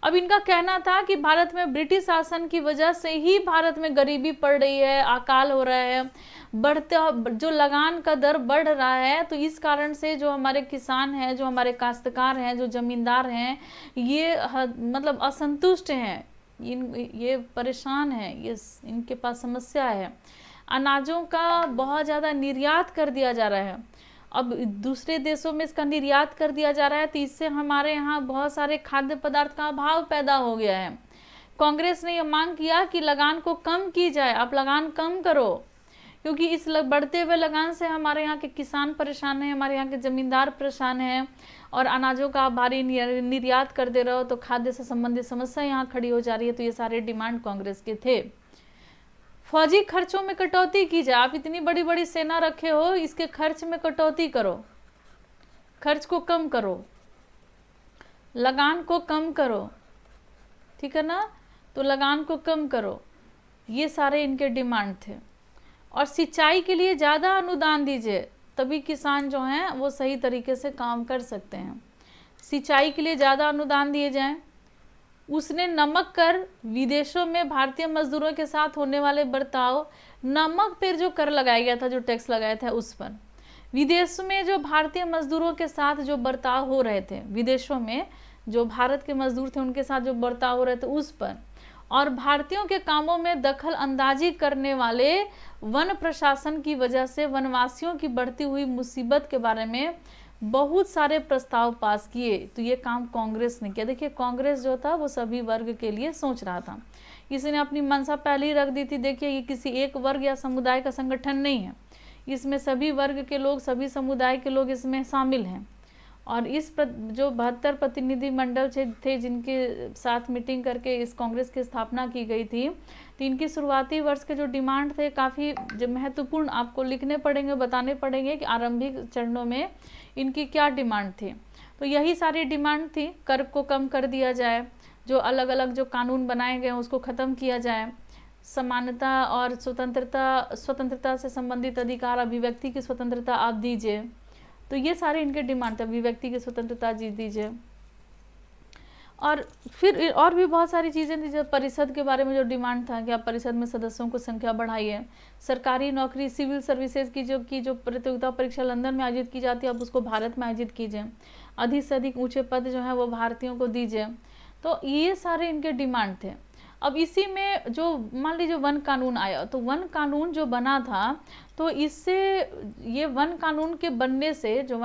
अब इनका कहना था कि भारत में ब्रिटिश शासन की वजह से ही भारत में गरीबी पड़ रही है, अकाल हो रहा है, बढ़ता जो लगान का दर बढ़ रहा है, तो इस कारण से जो हमारे किसान हैं, जो हमारे काश्तकार हैं, जो जमींदार हैं, ये मतलब असंतुष्ट हैं, ये परेशान हैं, ये इनके पास समस्या है। अनाजों का बहुत ज़्यादा निर्यात कर दिया जा रहा है, अब दूसरे देशों में इसका निर्यात कर दिया जा रहा है, तो इससे हमारे यहाँ बहुत सारे खाद्य पदार्थ का अभाव पैदा हो गया है। कांग्रेस ने यह मांग किया कि लगान को कम की जाए, आप लगान कम करो, क्योंकि इस बढ़ते हुए लगान से हमारे यहाँ के किसान परेशान हैं, हमारे यहाँ के जमींदार परेशान हैं, और अनाजों का भारी निर्यात कर दे रहे हो तो खाद्य से संबंधित समस्या यहाँ खड़ी हो जा रही है। तो ये सारे डिमांड कांग्रेस के थे। फौजी खर्चों में कटौती की जाए, आप इतनी बड़ी बड़ी सेना रखे हो, इसके खर्च में कटौती करो, खर्च को कम करो, लगान को कम करो, ठीक है ना, तो लगान को कम करो, ये सारे इनके डिमांड थे। और सिंचाई के लिए ज़्यादा अनुदान दीजिए, तभी किसान जो हैं वो सही तरीके से काम कर सकते हैं। सिंचाई के लिए ज़्यादा अनुदान दिए जाएं। उसने नमक कर, विदेशों में भारतीय मजदूरों के साथ होने वाले बर्ताव, नमक पर जो कर लगाया गया था, जो टैक्स लगाया था उस पर, विदेश में जो भारतीय मजदूरों के साथ जो बर्ताव हो रहे थे, विदेशों में जो भारत के मजदूर थे उनके साथ जो बर्ताव हो रहे थे उस पर, और भारतीयों के कामों में दखल अंदाजी करने वाले वन प्रशासन की वजह से वनवासियों की बढ़ती हुई मुसीबत के बारे में बहुत सारे प्रस्ताव पास किए। तो ये काम कांग्रेस ने किया। देखिए, कांग्रेस जो था वो सभी वर्ग के लिए सोच रहा था, इसने अपनी मंशा पहले ही रख दी थी। देखिए, ये किसी एक वर्ग या समुदाय का संगठन नहीं है, इसमें सभी वर्ग के लोग, सभी समुदाय के लोग इसमें शामिल हैं। और इस जो 72 प्रतिनिधि मंडल थे जिनके साथ मीटिंग करके इस कांग्रेस की स्थापना की गई थी, तो इनकी शुरुआती वर्ष के जो डिमांड थे काफ़ी महत्वपूर्ण, आपको लिखने पड़ेंगे, बताने पड़ेंगे कि आरंभिक चरणों में इनकी क्या डिमांड थी। तो यही सारी डिमांड थी। कर को कम कर दिया जाए, जो अलग अलग जो कानून बनाए गए हैं उसको ख़त्म किया जाए, समानता और स्वतंत्रता से संबंधित अधिकार, अभिव्यक्ति की स्वतंत्रता आप दीजिए। तो ये सारे इनके डिमांड थे, अभिव्यक्ति की स्वतंत्रता जी दीजिए। और फिर और भी बहुत सारी चीज़ें थी, जब परिषद के बारे में जो डिमांड था कि आप परिषद में सदस्यों को संख्या बढ़ाइए, सरकारी नौकरी, सिविल सर्विसेज की जो प्रतियोगिता परीक्षा लंदन में आयोजित की जाती है, आप उसको भारत में आयोजित कीजिए, अधिक से अधिक ऊंचे पद जो है वो भारतीयों को दीजिए। तो ये सारे इनके डिमांड थे। अब इसी में जो मान लीजिए वन कानून आया, तो वन कानून जो बना था, तो इससे ये वन कानून के बनने से, जो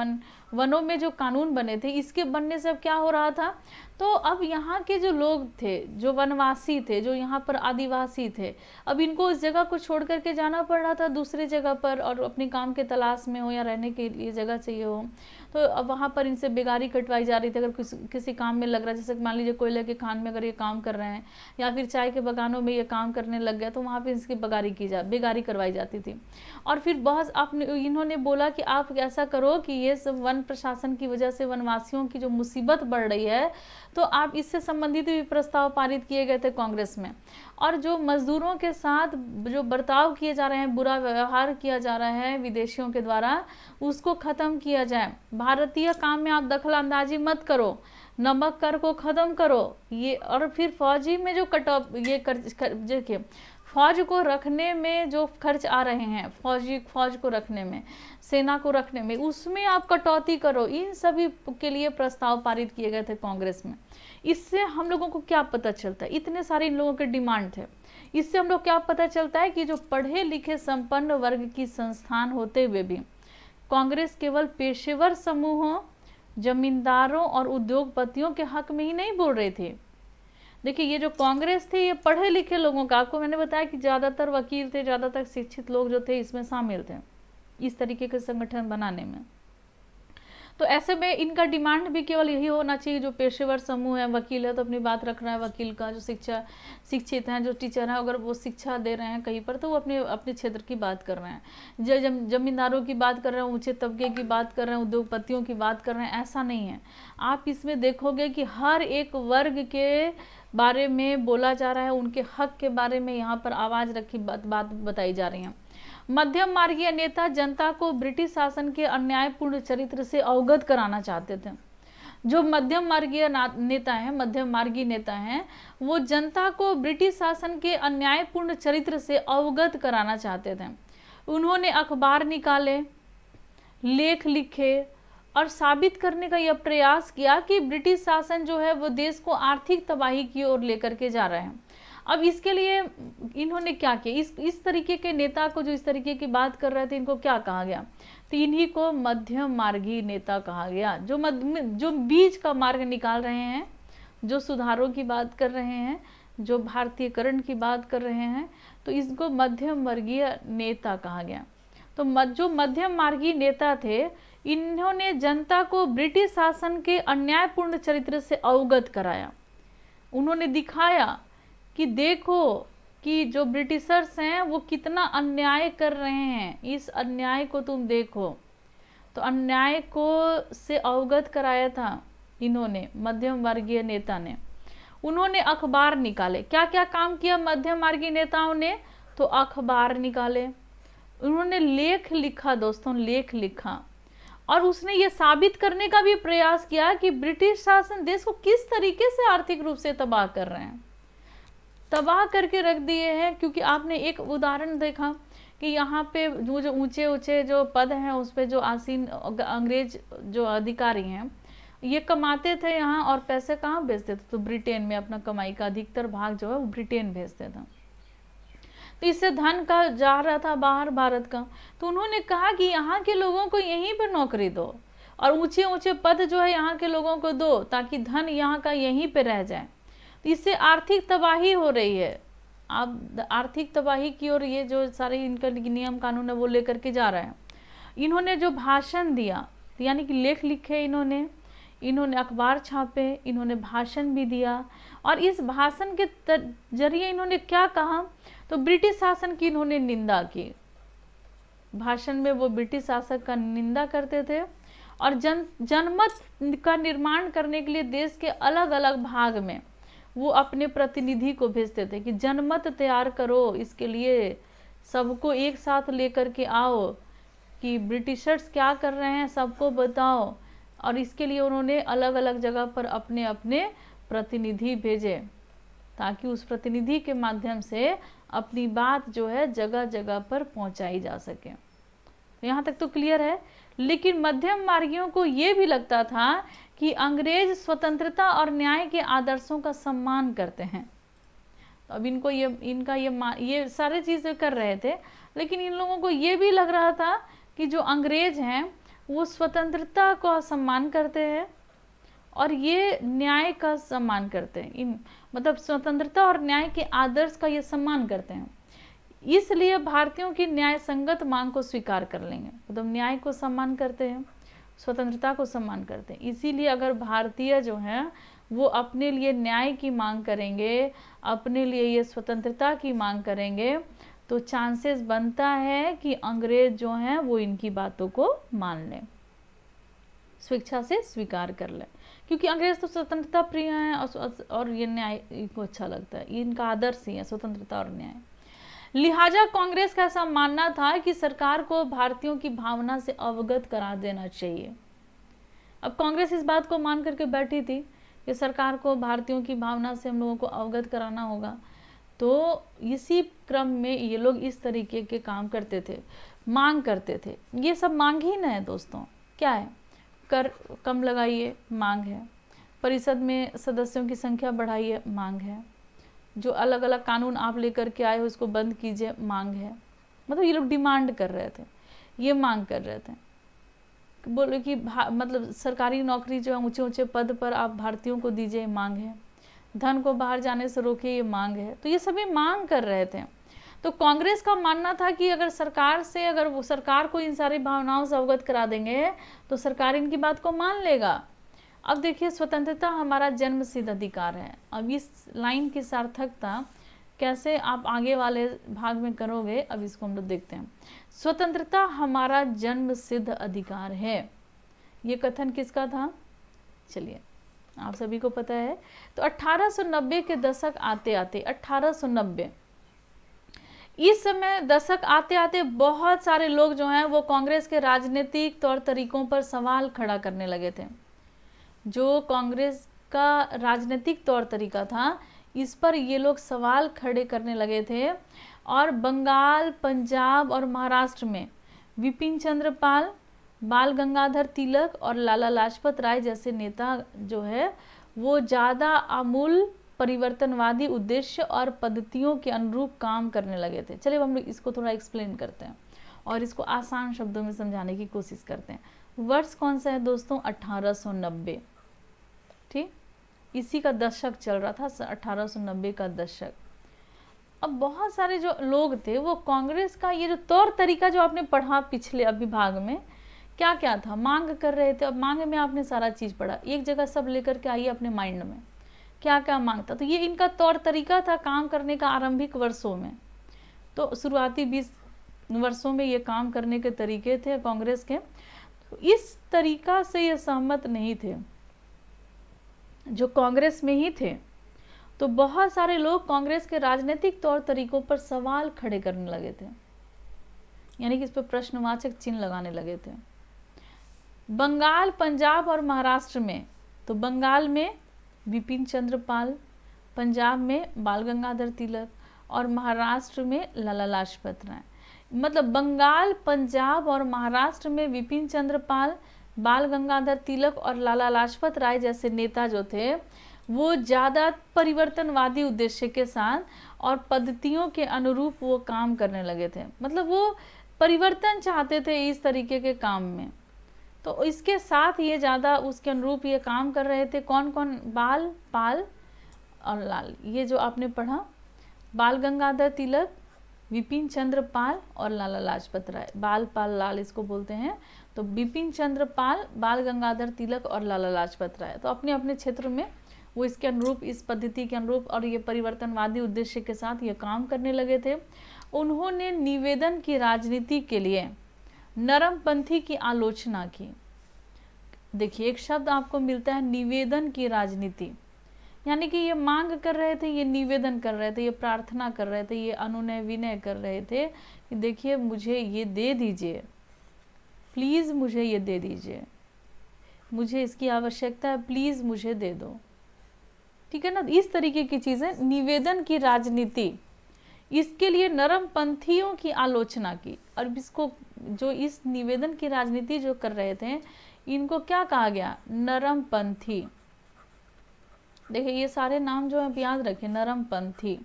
वनों में जो कानून बने थे, इसके बनने से अब क्या हो रहा था, तो अब यहाँ के जो लोग थे, जो वनवासी थे, जो यहाँ पर आदिवासी थे, अब इनको इस जगह को छोड़ करके जाना पड़ रहा था दूसरे जगह पर, और अपने काम के तलाश में हो या रहने के लिए जगह चाहिए हो, तो अब वहाँ पर इनसे बेगारी कटवाई जा रही थी। अगर किसी काम में लग रहा है, जैसे मान लीजिए कोयले के खान में अगर ये काम कर रहे हैं, या फिर चाय के बगानों में ये काम करने लग गया, तो वहाँ पर इसकी बेगारी करवाई जाती थी। और फिर बहुत इन्होंने बोला कि आप ऐसा करो कि ये सब वन प्रशासन की वजह से वनवासियों की जो मुसीबत बढ़ रही है, तो आप इससे संबंधित भी प्रस्ताव पारित किए गए थे कांग्रेस में। और जो मजदूरों के साथ जो बर्ताव किए जा रहे हैं, बुरा व्यवहार किया जा रहा है विदेशियों के द्वारा, उसको ख़त्म किया जाए। भारतीय काम में आप दखल अंदाजी मत करो, नमक कर को ख़त्म करो ये। और फिर फौजी में जो देखिए, फौज को रखने में जो खर्च आ रहे हैं, फौज को रखने में, सेना को रखने में, उसमें आप कटौती करो। इन सभी के लिए प्रस्ताव पारित किए गए थे कांग्रेस में। इससे हम लोगों को क्या पता चलता है, इतने सारे इन लोगों के डिमांड थे, इससे हम लोग क्या पता चलता है कि जो पढ़े लिखे संपन्न वर्ग की संस्थान होते हुए भी कांग्रेस केवल पेशेवर समूहों, जमींदारों और उद्योगपतियों के हक में ही नहीं बोल रहे थे। देखिए ये जो कांग्रेस थी ये पढ़े लिखे लोगों का, आपको मैंने बताया कि ज़्यादातर वकील थे, ज़्यादातर शिक्षित लोग जो थे इसमें शामिल थे इस तरीके के संगठन बनाने में। तो ऐसे में इनका डिमांड भी केवल यही होना चाहिए, जो पेशेवर समूह है, वकील है तो अपनी बात रख रहा है, वकील का जो शिक्षित हैं, जो टीचर हैं, अगर वो शिक्षा दे रहे हैं कहीं पर तो वो अपने अपने क्षेत्र की बात कर रहे हैं। जमींदारों की बात कर रहे हैं, ऊंचे तबके की बात कर रहे हैं, उद्योगपतियों की बात कर रहे हैं, ऐसा नहीं है। आप इसमें देखोगे कि हर एक वर्ग के बारे में बोला जा रहा है, उनके हक के बारे में यहाँ पर आवाज़ रखी बात बताई जा रही है। मध्यम मार्गीय नेता जनता को ब्रिटिश शासन के अन्यायपूर्ण चरित्र से अवगत कराना चाहते थे। जो मध्यम मार्गीय नेता हैं, मध्यम मार्गी नेता हैं, वो जनता को ब्रिटिश शासन के अन्यायपूर्ण चरित्र से अवगत कराना चाहते थे। उन्होंने अखबार निकाले, लेख लिखे और साबित करने का यह प्रयास किया कि ब्रिटिश शासन जो है वो देश को आर्थिक तबाही की ओर लेकर के जा रहे हैं। अब इसके लिए इन्होंने क्या किया, इस तरीके के नेता को जो इस तरीके की बात कर रहे थे, इनको क्या कहा गया, तो इन्हीं को मध्यम मार्गी नेता कहा गया। जो बीच का मार्ग निकाल रहे हैं, जो सुधारों की बात कर रहे हैं, जो भारतीयकरण की बात कर रहे हैं, तो इसको मध्यम वर्गीय नेता कहा गया। तो जो मध्यम मार्गी नेता थे, इन्होंने जनता को ब्रिटिश शासन के अन्यायपूर्ण चरित्र से अवगत कराया। उन्होंने दिखाया कि देखो कि जो ब्रिटिशर्स हैं वो कितना अन्याय कर रहे हैं, इस अन्याय को तुम देखो। तो अन्याय को से अवगत कराया था इन्होंने, मध्यम वर्गीय नेता ने। उन्होंने अखबार निकाले। क्या क्या काम किया मध्यम मार्गी नेताओं ने, तो अखबार निकाले, उन्होंने लेख लिखा दोस्तों, लेख लिखा, और उसने ये साबित करने का भी प्रयास किया कि ब्रिटिश शासन देश को किस तरीके से आर्थिक रूप से तबाह कर रहे हैं, तबाह करके रख दिए हैं। क्योंकि आपने एक उदाहरण देखा कि यहाँ पे जो ऊंचे ऊंचे जो पद हैं उस पे जो आसीन अंग्रेज जो अधिकारी हैं, ये कमाते थे यहाँ और पैसे कहाँ भेजते थे, तो ब्रिटेन में अपना कमाई का अधिकतर भाग जो है वो ब्रिटेन भेजते थे। तो इससे धन का जा रहा था बाहर भारत का। तो उन्होंने कहा कि यहाँ के लोगों को यहीं पर नौकरी दो और ऊंचे ऊंचे पद जो है यहाँ के लोगों को दो, ताकि धन यहाँ का यहीं पे रह जाए। तो इससे आर्थिक तबाही हो रही है। अब आर्थिक तबाही की ओर ये जो सारे इनका नियम कानून है वो लेकर के जा रहे हैं। इन्होंने जो भाषण दिया, यानी कि लेख लिखे, इन्होंने अखबार छापे, इन्होंने भाषण भी दिया, और इस भाषण के जरिए इन्होंने क्या कहा, तो ब्रिटिश शासन की इन्होंने निंदा की। भाषण में वो ब्रिटिश शासक का निंदा करते थे और जनमत का निर्माण करने के लिए देश के अलग अलग भाग में वो अपने प्रतिनिधि को भेजते थे कि जनमत तैयार करो, इसके लिए सबको एक साथ लेकर के आओ कि ब्रिटिशर्स क्या कर रहे हैं सबको बताओ। और इसके लिए उन्होंने अलग अलग जगह पर अपने अपने प्रतिनिधि भेजे, ताकि उस प्रतिनिधि के माध्यम से अपनी बात जो है जगह जगह पर पहुंचाई जा सके। यहाँ तक तो क्लियर है। लेकिन मध्यम मार्गियों को ये भी लगता था कि अंग्रेज स्वतंत्रता और न्याय के आदर्शों का सम्मान करते हैं। तो अब इनको ये सारे चीज़ें कर रहे थे, लेकिन इन लोगों को ये भी लग रहा था कि जो अंग्रेज हैं वो स्वतंत्रता का सम्मान करते हैं और ये न्याय का सम्मान करते हैं। मतलब स्वतंत्रता और न्याय के आदर्श का ये सम्मान करते हैं, इसलिए भारतीयों की न्याय संगत मांग को स्वीकार कर लेंगे। मतलब न्याय को सम्मान करते हैं, स्वतंत्रता को सम्मान करते हैं। इसीलिए अगर भारतीय जो हैं वो अपने लिए न्याय की मांग करेंगे, अपने लिए ये स्वतंत्रता की मांग करेंगे, तो चांसेस बनता है कि अंग्रेज जो हैं वो इनकी बातों को मान लें, स्वेच्छा से स्वीकार कर लें। क्योंकि अंग्रेज तो स्वतंत्रता प्रिय हैं और ये न्याय इनको अच्छा लगता है, इनका आदर्श ही है स्वतंत्रता और न्याय। लिहाजा कांग्रेस का ऐसा मानना था कि सरकार को भारतीयों की भावना से अवगत करा देना चाहिए। अब कांग्रेस इस बात को मान करके बैठी थी कि सरकार को भारतीयों की भावना से हम लोगों को अवगत कराना होगा। तो इसी क्रम में ये लोग इस तरीके के काम करते थे, मांग करते थे। ये सब मांग ही ना है दोस्तों, क्या है, कर कम लगाइए, मांग है। परिषद में सदस्यों की संख्या बढ़ाइए, मांग है। जो अलग अलग कानून आप लेकर के आए हो उसको बंद कीजिए, मांग है। मतलब ये लोग डिमांड कर रहे थे, ये मांग कर रहे थे। बोले कि मतलब सरकारी नौकरी जो है ऊंचे ऊंचे पद पर आप भारतीयों को दीजिए, मांग है। धन को बाहर जाने से रोकिए, ये मांग है। तो ये सभी मांग कर रहे थे। तो कांग्रेस का मानना था कि अगर वो सरकार को इन सारी भावनाओं से अवगत करा देंगे तो सरकार इनकी बात को मान लेगा। अब देखिए, स्वतंत्रता हमारा जन्मसिद्ध अधिकार है। अब इस लाइन की सार्थकता कैसे आप आगे वाले भाग में करोगे, अब इसको हम लोग देखते हैं। स्वतंत्रता हमारा जन्मसिद्ध अधिकार है, ये कथन किसका था? चलिए, आप सभी को पता है। तो 1890 के दशक आते आते 1890, इस समय दशक आते आते बहुत सारे लोग जो हैं वो कांग्रेस के राजनीतिक तौर तरीकों पर सवाल खड़ा करने लगे थे। जो कांग्रेस का राजनीतिक तौर तरीका था, इस पर ये लोग सवाल खड़े करने लगे थे। और बंगाल, पंजाब और महाराष्ट्र में विपिन चंद्र पाल, बाल गंगाधर तिलक और लाला लाजपत राय जैसे नेता जो है वो ज़्यादा आमूल परिवर्तनवादी उद्देश्य और पद्धतियों के अनुरूप काम करने लगे थे। चलिए हम लोग इसको थोड़ा एक्सप्लेन करते हैं और इसको आसान शब्दों में समझाने की कोशिश करते हैं। वर्ष कौन सा है दोस्तों? 1890। ठीक, इसी का दशक चल रहा था, 1890 का दशक। अब बहुत सारे जो लोग थे वो कांग्रेस का ये जो तौर तरीका जो आपने पढ़ा पिछले अभिभाग में, क्या क्या था, मांग कर रहे थे। अब मांग में आपने सारा चीज़ पढ़ा, एक जगह सब लेकर के आइए अपने माइंड में, क्या क्या मांगता। तो ये इनका तौर तरीका था काम करने का आरंभिक वर्षों में। तो शुरुआती 20 वर्षों में ये काम करने के तरीके थे कांग्रेस के। तो इस तरीका से ये सहमत नहीं थे जो कांग्रेस में ही थे। तो बहुत सारे लोग कांग्रेस के राजनीतिक तौर तरीकों पर सवाल खड़े करने लगे थे, यानी कि इस पर प्रश्नवाचक चिन्ह लगाने लगे थे। बंगाल, पंजाब और महाराष्ट्र में, तो बंगाल में विपिन चंद्र पाल, पंजाब में बाल गंगाधर तिलक और महाराष्ट्र में लाला लाजपत राय। मतलब बंगाल, पंजाब और महाराष्ट्र में विपिन चंद्र पाल, बाल गंगाधर तिलक और लाला लाजपत राय जैसे नेता जो थे वो ज़्यादा परिवर्तनवादी उद्देश्य के साथ और पद्धतियों के अनुरूप वो काम करने लगे थे। मतलब वो परिवर्तन चाहते थे इस तरीके के काम में। तो इसके साथ ये ज़्यादा उसके अनुरूप ये काम कर रहे थे। कौन कौन? बाल, पाल और लाल। ये जो आपने पढ़ा, बाल गंगाधर तिलक, विपिन चंद्र पाल और लाला लाजपत राय। बाल, पाल, लाल इसको बोलते हैं। तो विपिन चंद्र पाल, बाल गंगाधर तिलक और लाला लाजपत राय, तो अपने अपने क्षेत्र में वो इसके अनुरूप, इस पद्धति के अनुरूप और ये परिवर्तनवादी उद्देश्य के साथ ये काम करने लगे थे। उन्होंने निवेदन की राजनीति के लिए नरमपंथी की आलोचना की। देखिए, एक शब्द आपको मिलता है निवेदन की राजनीति, यानी कि ये मांग कर रहे थे, ये निवेदन कर रहे थे, ये प्रार्थना कर रहे थे, ये अनुनय विनय कर रहे थे कि देखिए मुझे ये दे दीजिए, प्लीज़ मुझे ये दे दीजिए, मुझे इसकी आवश्यकता है, प्लीज़ मुझे दे दो। ठीक है ना? इस तरीके की चीज़ें, निवेदन की राजनीति, इसके लिए नरमपंथियों की आलोचना की। और इसको, जो इस निवेदन की राजनीति जो कर रहे थे, इनको क्या कहा गया? नरमपंथी। देखिए ये सारे नाम जो है याद रखें, नरमपंथी।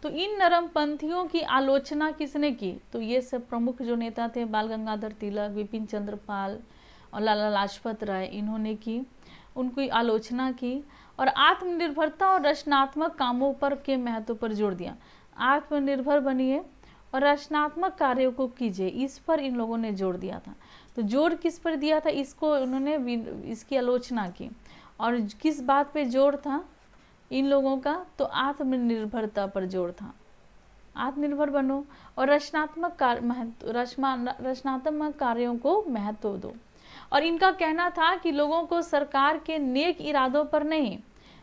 तो इन नरमपंथियों की आलोचना किसने की? तो ये सब प्रमुख जो नेता थे, बाल गंगाधर तिलक, विपिन चंद्र पाल और लाला लाजपत राय, इन्होंने की, उनकी आलोचना की और आत्मनिर्भरता और रचनात्मक कामों पर के महत्व पर जोर दिया। आत्मनिर्भर बनिए और रचनात्मक कार्यों को कीजिए, इस पर इन लोगों ने जोर दिया था। तो जोर किस पर दिया था? इसको उन्होंने, इसकी आलोचना की। और किस बात पे जोर था इन लोगों का? तो आत्मनिर्भरता पर जोर था। आत्मनिर्भर बनो और रचनात्मक कार्यों को महत्व दो। और इनका कहना था कि लोगों को सरकार के नेक इरादों पर नहीं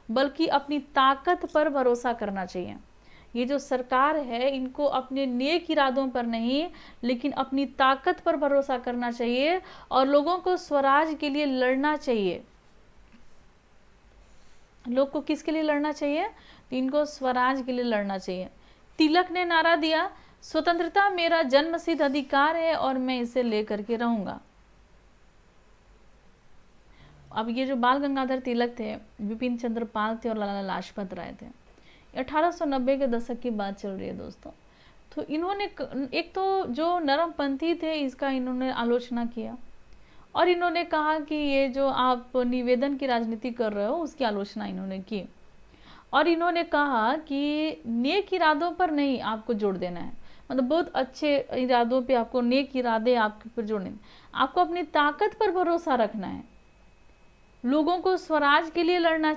बल्कि अपनी ताकत पर भरोसा करना चाहिए। ये जो सरकार है, इनको अपने नेक इरादों पर नहीं लेकिन अपनी ताकत पर भरोसा करना चाहिए और लोगों को स्वराज के लिए लड़ना चाहिए। लोग को किसके लिए लड़ना चाहिए? तो इनको स्वराज के लिए लड़ना चाहिए। तिलक ने नारा दिया, स्वतंत्रता मेरा जन्मसिद्ध अधिकार है और मैं इसे लेकर के रहूंगा। अब ये जो बाल गंगाधर तिलक थे, विपिन चंद्र पाल थे और लाला लाजपत राय थे, 1890 के दशक की बात चल रही है दोस्तों। तो इन्होंने एक तो जो नरमपंथी थे इसका इन्होंने आलोचना किया और इन्होंने कहा कि ये जो आप निवेदन की राजनीति कर रहे हो उसकी आलोचना इन्होंने की। और इन्होंने कहा कि नेक इरादों पर नहीं आपको जोर देना है, मतलब बहुत अच्छे इरादों पे आपको, नेक इरादे आपके पर जोड़ने, आपको अपनी ताकत पर भरोसा रखना है। लोगों को स्वराज के लिए लड़ना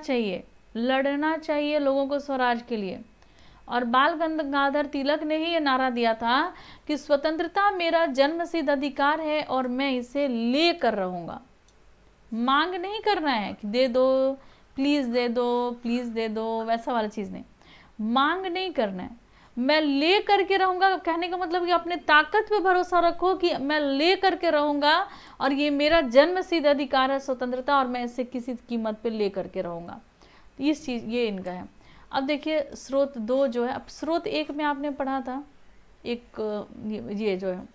चाहिए लोगों को स्वराज के लिए। और बाल गंगाधर तिलक ने ही ये नारा दिया था कि स्वतंत्रता मेरा जन्मसिद्ध अधिकार है और मैं इसे लेकर रहूंगा। मांग नहीं करना है कि दे दो, प्लीज दे दो, प्लीज दे दो, वैसा वाला चीज नहीं, मांग नहीं करना है, मैं ले करके रहूंगा। कहने का मतलब कि अपने ताकत पे भरोसा रखो कि मैं ले करके रहूंगा और ये मेरा जन्मसिद्ध अधिकार है स्वतंत्रता, और मैं इसे किसी कीमत पे ले करके रहूंगा। इस चीज ये इनका है। अब देखिए स्रोत 2 जो है, अब स्रोत 1 में आपने पढ़ा था एक ये जो है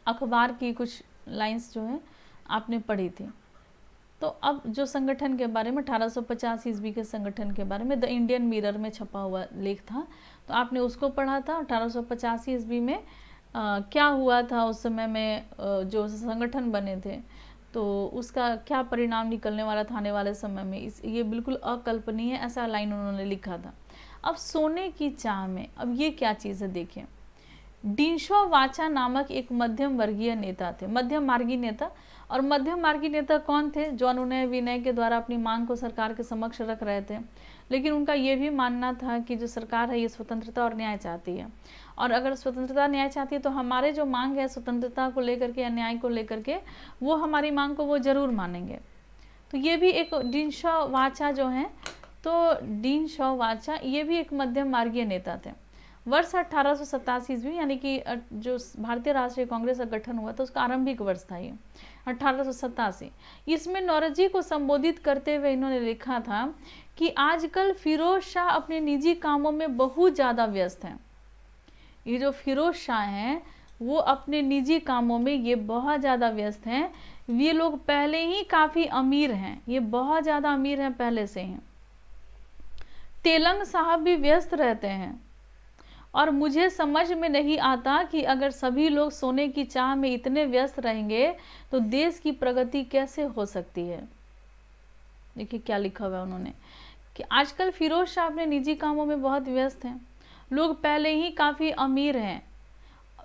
अखबार की कुछ लाइंस जो है आपने पढ़ी थी। तो अब जो संगठन के बारे में 1850 ईस्वी के संगठन के बारे में द इंडियन मिरर में छपा हुआ लेख था, तो आपने उसको पढ़ा था। 1885 ईस्वी में क्या हुआ था उस समय में, जो संगठन बने थे तो उसका क्या परिणाम निकलने वाला था आने वाले समय में, ये बिल्कुल अकल्पनीय है, ऐसा लाइन उन्होंने लिखा था। अब सोने की चाह में अब ये क्या चीज़ है देखिए, डिनशॉ वाचा नामक एक मध्यम वर्गीय नेता थे, मध्यम मार्गी नेता। और मध्यम मार्गी नेता कौन थे? जो अनुनय विनय के द्वारा अपनी मांग को सरकार के समक्ष रख रहे थे, लेकिन उनका ये भी मानना था कि जो सरकार है ये स्वतंत्रता और न्याय चाहती है, और अगर स्वतंत्रता न्याय चाहती है तो हमारे जो मांग है स्वतंत्रता को लेकर के या न्याय को लेकर के, वो हमारी मांग को वो जरूर मानेंगे। तो ये भी एक डिनशॉ वाचा जो है, तो डिनशॉ वाचा ये भी एक मध्यम मार्गीय नेता थे। वर्ष 1887 ईस्वी, यानी कि जो भारतीय राष्ट्रीय कांग्रेस का गठन हुआ था उसका आरंभिक वर्ष था ये 1887। इसमें नौरोजी को संबोधित करते हुए इन्होंने लिखा था कि आजकल फिरोज शाह अपने निजी कामों में बहुत ज़्यादा व्यस्त हैं। ये जो फिरोज शाह हैं वो अपने निजी कामों में ये बहुत ज़्यादा व्यस्त हैं। ये लोग पहले ही काफ़ी अमीर हैं, ये बहुत ज़्यादा अमीर हैं पहले से ही। तेलंग साहब भी व्यस्त रहते हैं और मुझे समझ में नहीं आता कि अगर सभी लोग सोने की चाह में इतने व्यस्त रहेंगे तो देश की प्रगति कैसे हो सकती है। देखिए क्या लिखा हुआ है उन्होंने कि आजकल फिरोज शाह अपने निजी कामों में बहुत व्यस्त हैं, लोग पहले ही काफ़ी अमीर हैं,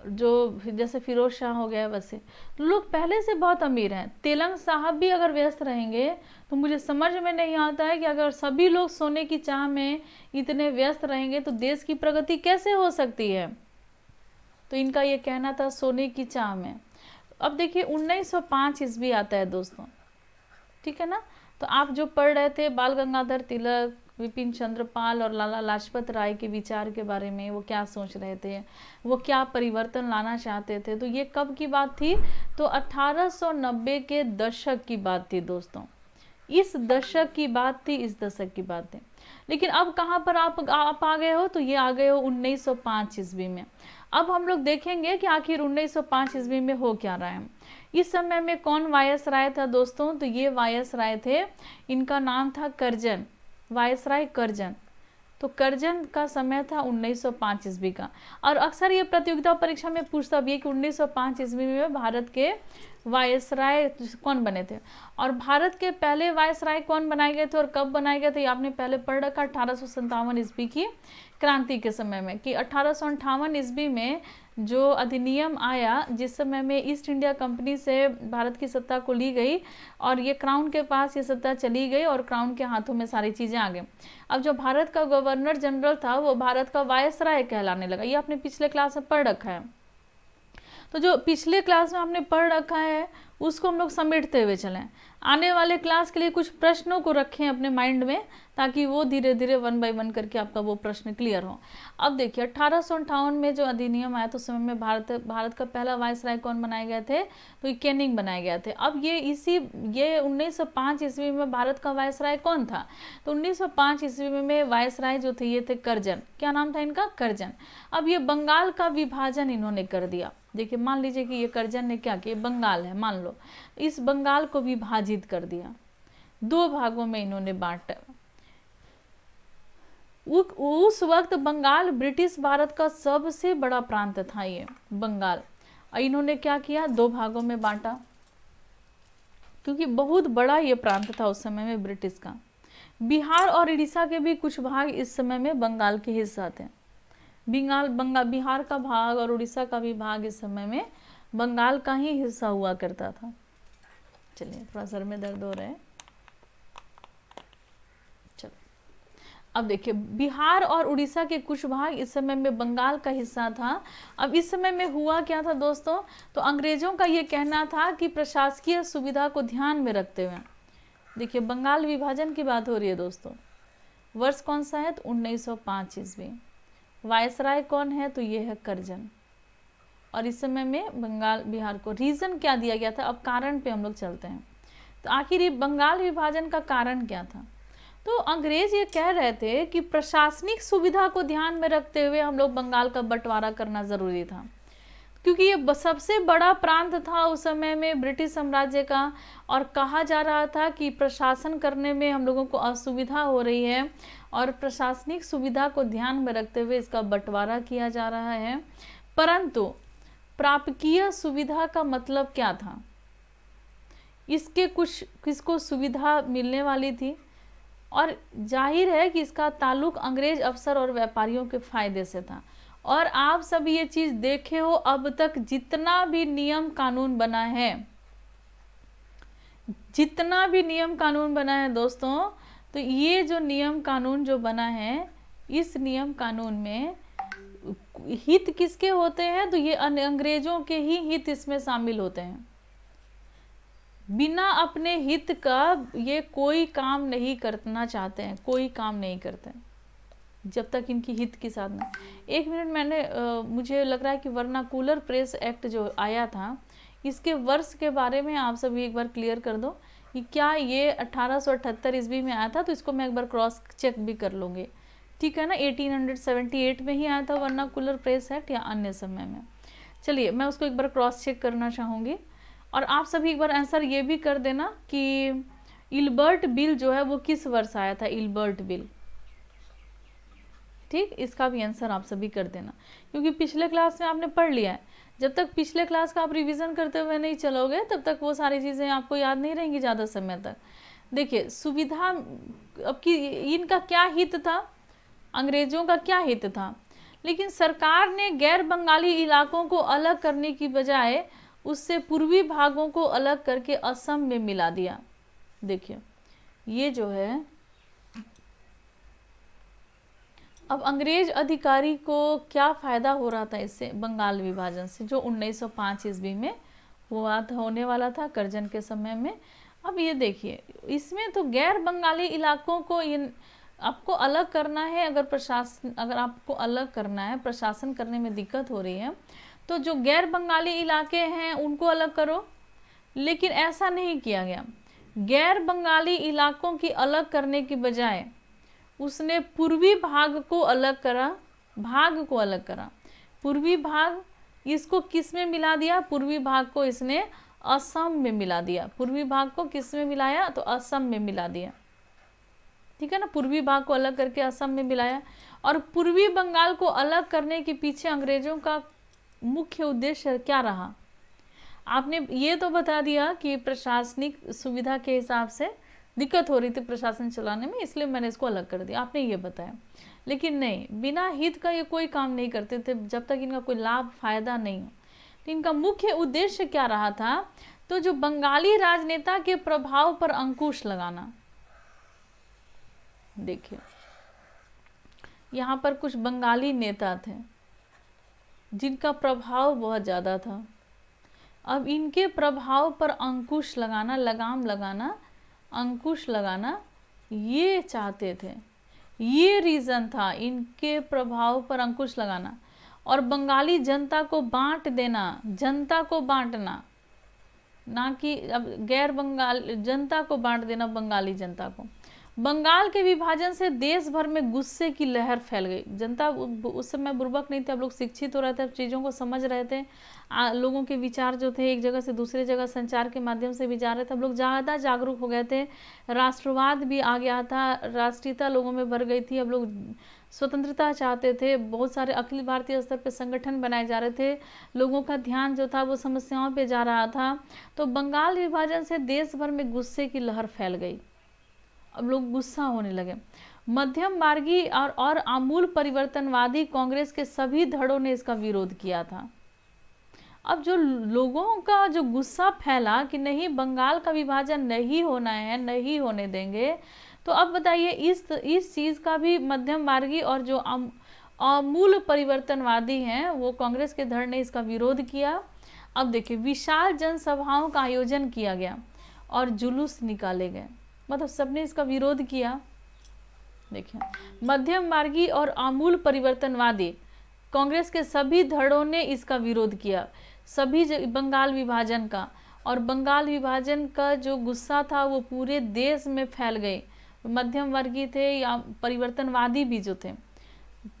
जो जैसे फिरोज शाह हो गया वैसे लोग पहले से बहुत अमीर हैं। तेलंग साहब भी अगर व्यस्त रहेंगे तो मुझे समझ में नहीं आता है कि अगर सभी लोग सोने की चाह में इतने व्यस्त रहेंगे तो देश की प्रगति कैसे हो सकती है। तो इनका ये कहना था सोने की चाह में। अब देखिए 1905 ईस्वी आता है दोस्तों, ठीक है ना। तो आप जो पढ़ रहे थे बाल गंगाधर तिलक, विपिन चंद्र पाल और लाला लाजपत राय के विचार के बारे में, वो क्या सोच रहे थे, वो क्या परिवर्तन लाना चाहते थे, तो ये कब की बात थी? तो 1890 के दशक की बात थी दोस्तों, इस दशक की बात थी, इस दशक की बात थी। लेकिन अब कहाँ पर आप आ गए हो? तो ये आ गए हो 1905 ईस्वी में। अब हम लोग देखेंगे कि आखिर 1905 ईस्वी में हो क्या रहा है। इस समय में कौन वायसराय था दोस्तों? तो ये वायसराय थे, इनका नाम था करजन, वायसराय करजन। तो करजन का समय था 1905 ईस्वी का। और अक्सर ये प्रतियोगिता परीक्षा में पूछता भी है कि 1905 ईस्वी में भारत के वायसराय कौन बने थे, और भारत के पहले वायसराय कौन बनाए गए थे और कब बनाए गए थे, ये आपने पहले पढ़ रखा 1857 ईस्वी की क्रांति के समय में, कि 1858 ईस्वी में जो अधिनियम आया जिस समय में ईस्ट इंडिया कंपनी से भारत की सत्ता को ली गई और ये क्राउन के पास ये सत्ता चली गई और क्राउन के हाथों में सारी चीज़ें आ गई। अब जो भारत का गवर्नर जनरल था वो भारत का वायसराय कहलाने लगा। ये आपने पिछले क्लास में पढ़ रखा है। तो जो पिछले क्लास में आपने पढ़ रखा है उसको हम लोग समेटते हुए चलें। आने वाले क्लास के लिए कुछ प्रश्नों को रखें अपने माइंड में, ताकि वो धीरे धीरे 1 बाय 1 करके आपका वो प्रश्न क्लियर हो। अब देखिए 1858 में जो अधिनियम आया तो उस समय में भारत का पहला वायसराय कौन बनाए गए थे? तो ये कैनिंग बनाए गए थे। अब ये 1905 ईस्वी में भारत का वायसराय कौन था? तो 1905 ईस्वी में वायसराय जो थे ये थे करजन। क्या नाम था इनका? करजन। अब ये बंगाल का विभाजन इन्होंने कर दिया। देखिए मान लीजिए कि ये करजन ने क्या किया, बंगाल है मान लो, इस बंगाल को विभाजित कर दिया, 2 भागों में इन्होंने बांटा। उस वक्त बंगाल ब्रिटिश भारत का सबसे बड़ा प्रांत था ये बंगाल। इन्होंने क्या किया, 2 भागों में बांटा। क्योंकि बहुत बड़ा ये प्रांत था उस समय में ब्रिटिश का। बिहार और उड़ीसा के भी कुछ भाग इस समय में बंगाल के हिस्सा थे। बिहार का भाग और उड़ीसा का भी भाग इस समय में बंगाल का ही हिस्सा हुआ करता था। चलिए, थोड़ा सर में दर्द हो रहा है। चलो, अब देखिए, बिहार और उड़ीसा के कुछ भाग इस समय में बंगाल का हिस्सा था। अब इस समय में हुआ क्या था दोस्तों, तो अंग्रेजों का ये कहना था कि प्रशासकीय सुविधा को ध्यान में रखते हुए, देखिए बंगाल विभाजन की बात हो रही है दोस्तों। वर्ष कौन सा है, तो 1905 ईस्वी। वायसराय कौन है, तो ये है करजन। और इस समय में बंगाल बिहार को रीजन क्या दिया गया था, अब कारण पे हम लोग चलते हैं। तो आखिर ये बंगाल विभाजन का कारण क्या था, तो अंग्रेज ये कह रहे थे कि प्रशासनिक सुविधा को ध्यान में रखते हुए हम लोग बंगाल का बंटवारा करना ज़रूरी था, क्योंकि ये सबसे बड़ा प्रांत था उस समय में ब्रिटिश साम्राज्य का, और कहा जा रहा था कि प्रशासन करने में हम लोगों को असुविधा हो रही है, और प्रशासनिक सुविधा को ध्यान में रखते हुए इसका बंटवारा किया जा रहा है। परंतु प्रापकीय सुविधा का मतलब क्या था, इसके कुछ किसको सुविधा मिलने वाली थी, और जाहिर है कि इसका ताल्लुक अंग्रेज अफसर और व्यापारियों के फायदे से था। और आप सब ये चीज देखे हो, अब तक जितना भी नियम कानून बना है, जितना भी नियम कानून बना है दोस्तों, तो ये जो नियम कानून जो बना है, इस नियम कानून में हित किसके होते हैं, तो ये अंग्रेजों के ही हित इसमें शामिल होते हैं। बिना अपने हित का ये कोई काम नहीं करना चाहते हैं, कोई काम नहीं करते हैं जब तक इनकी हित की साधना। एक मिनट, मैंने मुझे लग रहा है कि वर्नाकुलर प्रेस एक्ट जो आया था, इसके वर्ष के बारे में आप सभी एक बार क्लियर कर दो कि क्या ये 1878 ईस्वी में आया था, तो इसको मैं एक बार क्रॉस चेक भी कर लूँगी, ठीक है ना। 1878 में ही आया था वर्नाकुलर प्रेस एक्ट, या अन्य समय में। चलिए, मैं उसको एक बार क्रॉस चेक करना चाहूँगी, और आप सभी एक बार आंसर ये भी कर देना कि इल्बर्ट बिल जो है वो किस वर्ष आया था, इल्बर्ट बिल, ठीक। इसका भी आंसर आप सभी कर देना, क्योंकि पिछले क्लास में आपने पढ़ लिया है। जब तक पिछले क्लास का आप रिवीजन करते हुए नहीं चलोगे, तब तक वो सारी चीज़ें आपको याद नहीं रहेंगी ज़्यादा समय तक। देखिए, सुविधा अब की इनका क्या हित था, अंग्रेजों का क्या हित था, लेकिन सरकार ने गैर बंगाली इलाकों को अलग करने की बजाय उससे पूर्वी भागों को अलग करके असम में मिला दिया। देखिए, ये जो है, अब अंग्रेज अधिकारी को क्या फ़ायदा हो रहा था इससे, बंगाल विभाजन से, जो 1905 ईस्वी में हुआ था, होने वाला था करजन के समय में। अब ये देखिए, इसमें तो गैर बंगाली इलाकों को आपको अलग करना है। अगर आपको अलग करना है, प्रशासन करने में दिक्कत हो रही है, तो जो गैर बंगाली इलाके हैं उनको अलग करो। लेकिन ऐसा नहीं किया गया। गैर बंगाली इलाकों की अलग करने की बजाय उसने पूर्वी भाग को अलग करा, भाग को अलग करा। पूर्वी भाग इसको किस में मिला दिया, पूर्वी भाग को इसने असम में मिला दिया। पूर्वी भाग को किस में मिलाया, तो असम में मिला दिया, ठीक है ना। पूर्वी भाग को अलग करके असम में मिलाया। और पूर्वी बंगाल को अलग करने के पीछे अंग्रेजों का मुख्य उद्देश्य क्या रहा, आपने ये तो बता दिया कि प्रशासनिक सुविधा के हिसाब से दिक्कत हो रही थी प्रशासन चलाने में, इसलिए मैंने इसको अलग कर दिया, आपने ये बताया। लेकिन नहीं, बिना हित का ये कोई काम नहीं करते थे जब तक इनका कोई लाभ फायदा नहीं हो। तो इनका मुख्य उद्देश्य क्या रहा था, तो जो बंगाली राजनेता के प्रभाव पर अंकुश लगाना। देखिए, यहाँ पर कुछ बंगाली नेता थे जिनका प्रभाव बहुत ज़्यादा था। अब इनके प्रभाव पर अंकुश लगाना, लगाम लगाना, अंकुश लगाना, ये चाहते थे, ये रीज़न था इनके प्रभाव पर अंकुश लगाना। और बंगाली जनता को बांट देना, जनता को बांटना, ना कि अब गैर बंगाल जनता को बांट देना, बंगाली जनता को। बंगाल के विभाजन से देश भर में गुस्से की लहर फैल गई। जनता उस समय बुर्बक नहीं थे, अब लोग शिक्षित हो रहे थे, चीज़ों को समझ रहे थे, लोगों के विचार जो थे एक जगह से दूसरे जगह संचार के माध्यम से भी जा रहे थे, अब लोग ज़्यादा जागरूक हो गए थे, राष्ट्रवाद भी आ गया था, राष्ट्रीयता लोगों में भर गई थी, अब लोग स्वतंत्रता चाहते थे, बहुत सारे अखिल भारतीय स्तर पर संगठन बनाए जा रहे थे, लोगों का ध्यान जो था वो समस्याओं पे जा रहा था। तो बंगाल विभाजन से देश भर में गुस्से की लहर फैल गई, अब लोग गुस्सा होने लगे। मध्यम मार्गी और आमूल परिवर्तनवादी कांग्रेस के सभी धड़ों ने इसका विरोध किया था। अब जो लोगों का जो गुस्सा फैला कि नहीं, बंगाल का विभाजन नहीं होना है, नहीं होने देंगे, तो अब बताइए इस चीज़ का भी मध्यम मार्गी और जो आमूल परिवर्तनवादी हैं वो कांग्रेस के धड़ ने इसका विरोध किया। अब देखिए, विशाल जनसभाओं का आयोजन किया गया और जुलूस निकाले गए, मतलब सबने इसका विरोध किया। देखिए, मध्यम मार्गी और आमूल परिवर्तनवादी कांग्रेस के सभी धड़ों ने इसका विरोध किया, सभी बंगाल विभाजन का, और बंगाल विभाजन का जो गुस्सा था वो पूरे देश में फैल गए। मध्यम वर्गीय थे या परिवर्तनवादी भी जो थे,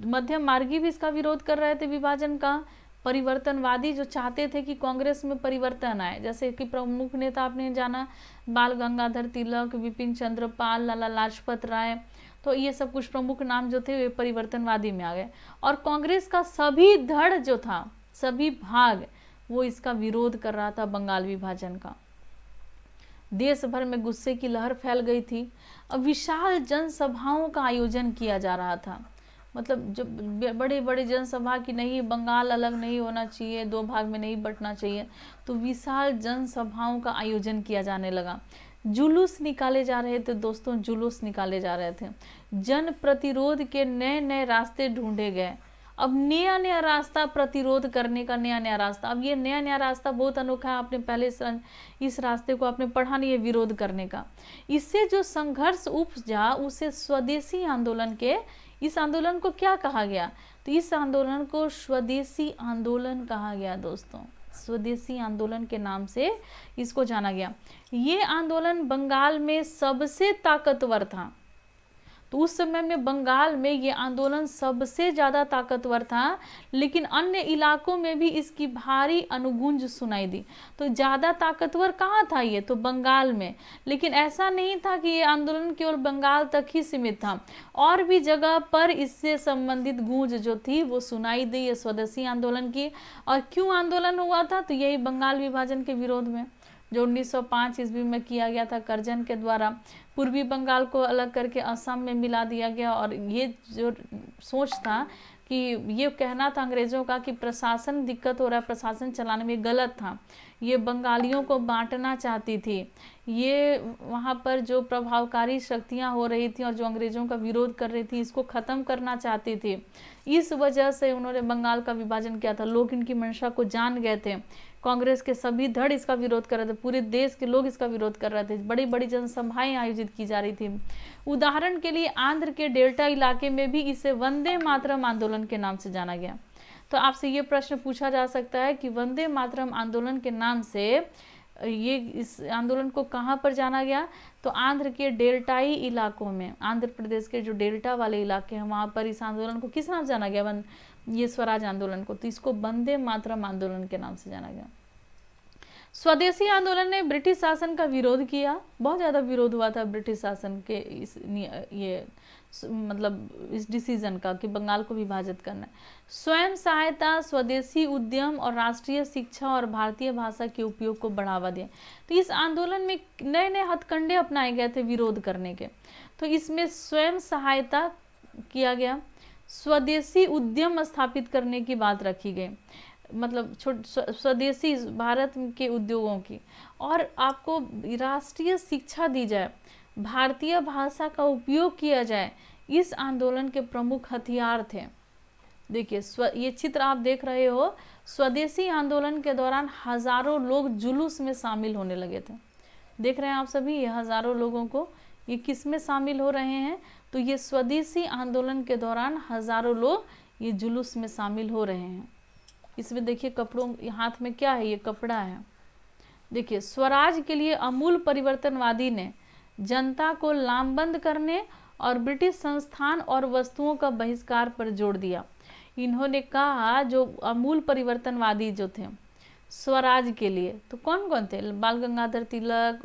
मध्यम मार्गी भी इसका विरोध कर रहे थे विभाजन का, परिवर्तनवादी जो चाहते थे कि कांग्रेस में परिवर्तन आए, जैसे कि प्रमुख नेता आपने जाना बाल गंगाधर तिलक, विपिन चंद्र पाल, लाला लाजपत राय, तो ये सब कुछ प्रमुख नाम जो थे वे परिवर्तनवादी में आ गए। और कांग्रेस का सभी धड़ जो था, सभी भाग, वो इसका विरोध कर रहा था बंगाल विभाजन का। देश भर में गुस्से की लहर फैल गई थी। अब विशाल जनसभाओं का आयोजन किया जा रहा था, मतलब जो बड़े बड़े जनसभा की, नहीं बंगाल अलग नहीं होना चाहिए, दो भाग में नहीं बंटना चाहिए, तो विशाल जनसभाओं का आयोजन किया जाने लगा। जुलूस निकाले जा रहे थे दोस्तों, जुलूस निकाले जा रहे थे, जन प्रतिरोध के नए नए रास्ते ढूंढे गए। अब नया नया रास्ता प्रतिरोध करने का, नया नया रास्ता, अब ये नया नया रास्ता बहुत अनोखा है, आपने पहले इस रास्ते को आपने पढ़ा नहीं है, विरोध करने का। इससे जो संघर्ष उपजा उसे स्वदेशी आंदोलन के, इस आंदोलन को क्या कहा गया, तो इस आंदोलन को स्वदेशी आंदोलन कहा गया दोस्तों, स्वदेशी आंदोलन के नाम से इसको जाना गया। ये आंदोलन बंगाल में सबसे ताकतवर था, तो उस समय में बंगाल में ये आंदोलन सबसे ज़्यादा ताकतवर था, लेकिन अन्य इलाकों में भी इसकी भारी अनुगूंज सुनाई दी। तो ज़्यादा ताकतवर कहाँ था ये, तो बंगाल में, लेकिन ऐसा नहीं था कि ये आंदोलन केवल बंगाल तक ही सीमित था, और भी जगह पर इससे संबंधित गूंज जो थी वो सुनाई दी ये स्वदेशी आंदोलन की। और क्यों आंदोलन हुआ था, तो यही बंगाल विभाजन के विरोध में, जो 1905 ईस्वी में किया गया था कर्जन के द्वारा। पूर्वी बंगाल को अलग करके असम में मिला दिया गया, और ये जो सोच था कि ये कहना था अंग्रेज़ों का कि प्रशासन दिक्कत हो रहा है, प्रशासन चलाने में, गलत था। ये बंगालियों को बांटना चाहती थी, ये वहाँ पर जो प्रभावकारी शक्तियाँ हो रही थी और जो अंग्रेज़ों का विरोध कर रही थी, इसको ख़त्म करना चाहती थी। इस वजह से उन्होंने बंगाल का विभाजन किया था। लोग इनकी मंशा को जान गए थे, कांग्रेस के सभी धड़ इसका विरोध कर रहे थे, पूरे देश के लोग इसका विरोध कर रहे थे, बड़ी बड़ी जनसभाएं आयोजित की जा रही थी। उदाहरण के लिए आंध्र के डेल्टा इलाके में भी इसे वंदे मातरम आंदोलन के नाम से जाना गया। तो आपसे ये प्रश्न पूछा जा सकता है कि वंदे मातरम आंदोलन के नाम से ये इस आंदोलन को कहाँ पर जाना गया, तो आंध्र के डेल्टाई इलाकों में, आंध्र प्रदेश के जो डेल्टा वाले इलाके हैं वहाँ पर इस आंदोलन को किस नाम से जाना गया, ये स्वराज आंदोलन को, तो इसको वंदे मातरम आंदोलन के नाम से जाना गया। स्वदेशी आंदोलन ने ब्रिटिश शासन का विरोध किया, बहुत ज़्यादा विरोध हुआ था ब्रिटिश शासन के इस डिसीजन का कि बंगाल को विभाजित करना है। स्वयं सहायता, स्वदेशी उद्यम और राष्ट्रीय शिक्षा और भारतीय भाषा के उपयोग को बढ़ावा दिया। तो इस आंदोलन में नए नए हथकंडे अपनाए गए थे विरोध करने के। तो इसमें स्वयं सहायता किया गया, स्वदेशी उद्यम स्थापित करने की बात रखी गई, मतलब स्वदेशी भारत के उद्योगों की, और आपको राष्ट्रीय शिक्षा दी जाए, भारतीय भाषा का उपयोग किया जाए, इस आंदोलन के प्रमुख हथियार थे। देखिए ये चित्र आप देख रहे हो, स्वदेशी आंदोलन के दौरान हजारों लोग जुलूस में शामिल होने लगे थे। देख रहे हैं आप सभी ये हजारों लोगों को, ये किस में शामिल हो रहे हैं, तो ये स्वदेशी आंदोलन के दौरान हजारों लोग ये जुलूस में शामिल हो रहे हैं। इसमें देखिए कपड़ों, हाथ में क्या है, ये कपड़ा है। देखिए स्वराज के लिए अमूल परिवर्तनवादी ने जनता को लामबंद करने और ब्रिटिश संस्थान और वस्तुओं का बहिष्कार पर जोर दिया। इन्होंने कहा जो अमूल परिवर्तनवादी जो थे स्वराज के लिए, तो कौन कौन थे? बाल गंगाधर तिलक,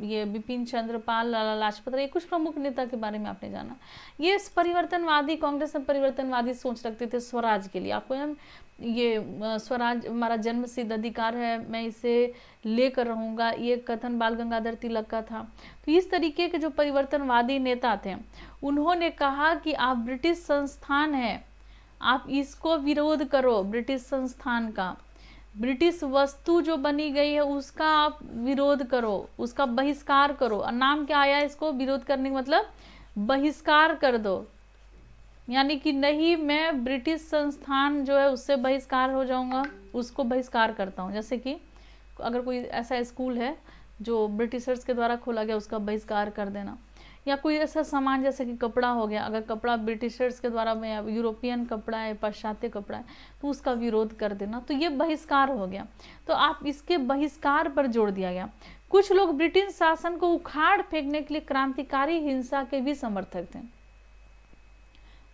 ये बिपिन चंद्र पाल, लाला लाजपत राय, कुछ प्रमुख नेता के बारे में आपने जाना। ये परिवर्तनवादी, कांग्रेस में परिवर्तनवादी सोच रखते थे स्वराज के लिए। आपको हम ये स्वराज हमारा जन्म सिद्ध अधिकार है, मैं इसे लेकर रहूँगा, ये कथन बाल गंगाधर तिलक का था। तो इस तरीके के जो परिवर्तनवादी नेता थे उन्होंने कहा कि आप ब्रिटिश संस्थान है, आप इसको विरोध करो, ब्रिटिश संस्थान का, ब्रिटिश वस्तु जो बनी गई है उसका आप विरोध करो, उसका बहिष्कार करो। और नाम क्या आया इसको विरोध करने का मतलब बहिष्कार कर दो, यानी कि नहीं मैं ब्रिटिश संस्थान जो है उससे बहिष्कार हो जाऊंगा, उसको बहिष्कार करता हूँ। जैसे कि अगर कोई ऐसा स्कूल है जो ब्रिटिशर्स के द्वारा खोला गया उसका बहिष्कार कर देना, या कोई ऐसा सामान जैसे कि कपड़ा हो गया, अगर कपड़ा ब्रिटिशर्स के द्वारा में यूरोपियन कपड़ा है, पाश्चात्य कपड़ा है, तो उसका विरोध कर देना, तो ये बहिष्कार हो गया। तो आप इसके बहिष्कार पर जोर दिया गया। कुछ लोग ब्रिटिश शासन को उखाड़ फेंकने के लिए क्रांतिकारी हिंसा के भी समर्थक थे।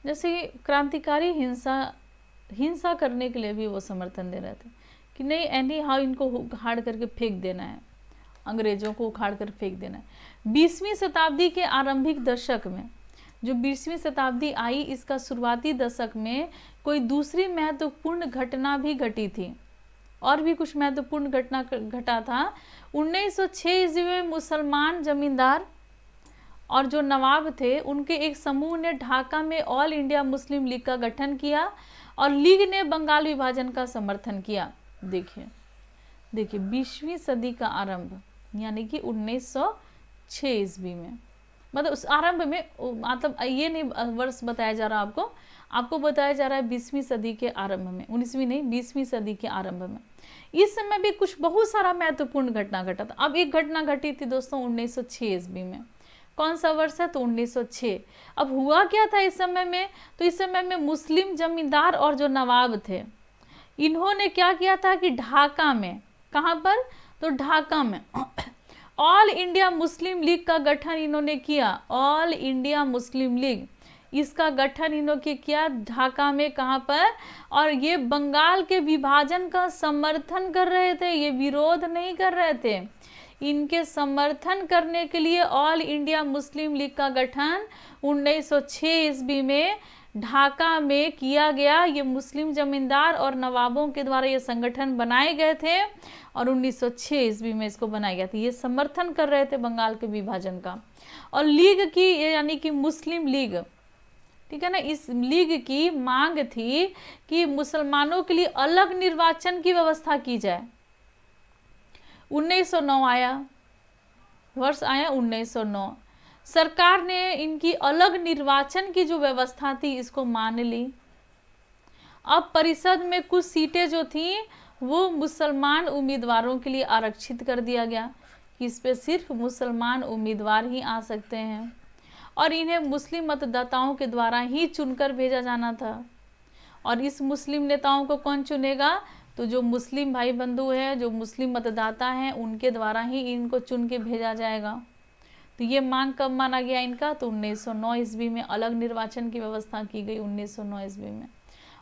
जैसे क्रांतिकारी हिंसा करने के लिए भी वो समर्थन दे रहे थे कि नहीं एनी हाउ इनको उखाड़ करके फेंक देना है, अंग्रेजों को उखाड़ कर फेंक देना है। 20वीं शताब्दी के आरंभिक दशक में, जो 20वीं शताब्दी आई, इसका शुरुआती दशक में कोई दूसरी महत्वपूर्ण घटना भी घटी थी, और भी कुछ महत्वपूर्ण घटना घटा था। 1906 ईस्वी में मुसलमान जमींदार और जो नवाब थे उनके एक समूह ने ढाका में ऑल इंडिया मुस्लिम लीग का गठन किया और लीग ने बंगाल विभाजन का समर्थन किया। देखिए 20वीं सदी का आरंभ यानी कि 1906 ईस्वी में, मतलब उस आरंभ में, मतलब ये नहीं वर्ष बताया जा रहा आपको बताया जा रहा है 20वीं सदी के आरंभ में, 19वीं नहीं 20वीं सदी के आरंभ में। इस समय भी कुछ बहुत सारा महत्वपूर्ण घटना घटा था। अब एक घटना घटी थी दोस्तों 1906 ईस्वी में। कौन सा वर्ष है? तो 1906। अब हुआ क्या था इस समय में? तो इस समय में मुस्लिम जमींदार और जो नवाब थे इन्होंने क्या किया था कि ढाका में, कहाँ पर? तो ढाका में ऑल इंडिया मुस्लिम लीग का गठन इन्होंने किया। ऑल इंडिया मुस्लिम लीग, इसका गठन इन्होंने किया ढाका में। कहाँ पर? और ये बंगाल के विभाजन का समर्थन कर रहे थे, ये विरोध नहीं कर रहे थे। इनके समर्थन करने के लिए ऑल इंडिया मुस्लिम लीग का गठन 1906 ईस्वी में ढाका में किया गया। ये मुस्लिम जमींदार और नवाबों के द्वारा ये संगठन बनाए गए थे और 1906 ईस्वी में इसको बनाया गया था। ये समर्थन कर रहे थे बंगाल के विभाजन का। और लीग की यानी कि मुस्लिम लीग, ठीक है ना, इस लीग की मांग थी कि मुसलमानों के लिए अलग निर्वाचन की व्यवस्था की जाए। 1909 आया, वर्ष आया 1909। सरकार ने इनकी अलग निर्वाचन की जो व्यवस्था थी इसको मान ली। अब परिषद में कुछ सीटें जो थी वो मुसलमान उम्मीदवारों के लिए आरक्षित कर दिया गया कि इस पे सिर्फ मुसलमान उम्मीदवार ही आ सकते हैं और इन्हें मुस्लिम मतदाताओं के द्वारा ही चुनकर भेजा जाना था। और इस मुस्लिम नेताओं को कौन चुनेगा? तो जो मुस्लिम भाई बंधु हैं, जो मुस्लिम मतदाता हैं, उनके द्वारा ही इनको चुन के भेजा जाएगा। तो ये मांग कब माना गया इनका? तो 1909 ईस्वी में अलग निर्वाचन की व्यवस्था की गई 1909 ईस्वी में।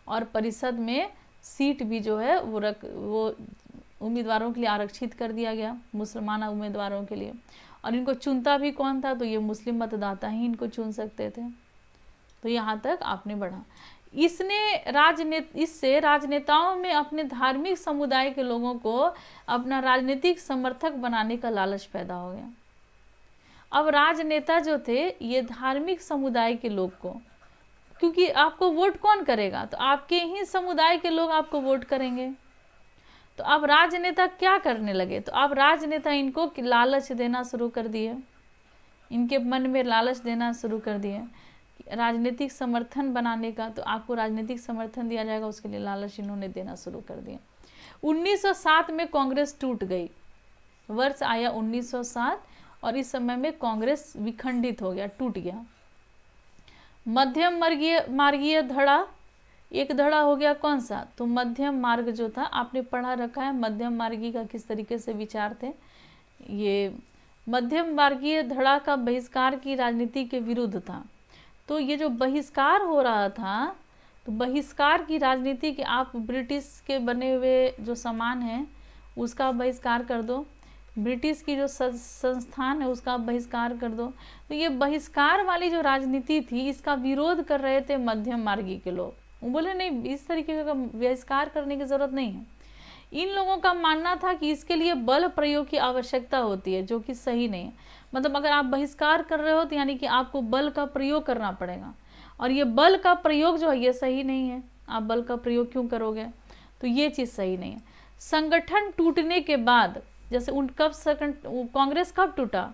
और परिषद में सीट भी जो है वो उम्मीदवारों के लिए आरक्षित कर दिया गया, मुसलमान उम्मीदवारों के लिए। और इनको चुनता भी कौन था? तो ये मुस्लिम मतदाता ही इनको चुन सकते थे। तो यहाँ तक आपने बढ़ा। इससे राजनेताओं में अपने धार्मिक समुदाय के लोगों को अपना राजनीतिक समर्थक बनाने का लालच पैदा हो गया। अब राजनेता जो थे ये धार्मिक समुदाय के लोग को, क्योंकि आपको वोट कौन करेगा? तो आपके ही समुदाय के लोग आपको वोट करेंगे। तो अब राजनेता क्या करने लगे? तो अब राजनेता इनको लालच देना शुरू कर दिए, इनके मन में लालच देना शुरू कर दिए राजनीतिक समर्थन बनाने का। तो आपको राजनीतिक समर्थन दिया जाएगा, उसके लिए लालच इन्होंने देना शुरू कर दिया। 1907 में कांग्रेस टूट गई, वर्ष आया 1907 और इस समय में कांग्रेस विखंडित हो गया, टूट गया। मध्यम मार्गीय धड़ा, एक धड़ा हो गया कौन सा? तो मध्यम मार्ग जो था, आपने पढ़ा रखा है मध्यम मार्गी का किस तरीके से विचार थे। ये मध्यम वर्गीय धड़ा का बहिष्कार की राजनीति के विरुद्ध था। तो ये जो बहिष्कार हो रहा था, तो बहिष्कार की राजनीति कि आप ब्रिटिश के बने हुए जो सामान हैं उसका बहिष्कार कर दो, ब्रिटिश की जो संस्थान है उसका बहिष्कार कर दो। तो ये बहिष्कार वाली जो राजनीति थी इसका विरोध कर रहे थे मध्यम मार्गी के लोग। वो बोले नहीं, इस तरीके का बहिष्कार करने की ज़रूरत नहीं है। इन लोगों का मानना था कि इसके लिए बल प्रयोग की आवश्यकता होती है, जो कि सही नहीं है। मतलब अगर आप बहिष्कार कर रहे हो तो यानी कि आपको बल का प्रयोग करना पड़ेगा, और ये बल का प्रयोग जो है ये सही नहीं है। आप बल का प्रयोग क्यों करोगे, तो ये चीज़ सही नहीं है। संगठन टूटने के बाद, जैसे कांग्रेस कब टूटा,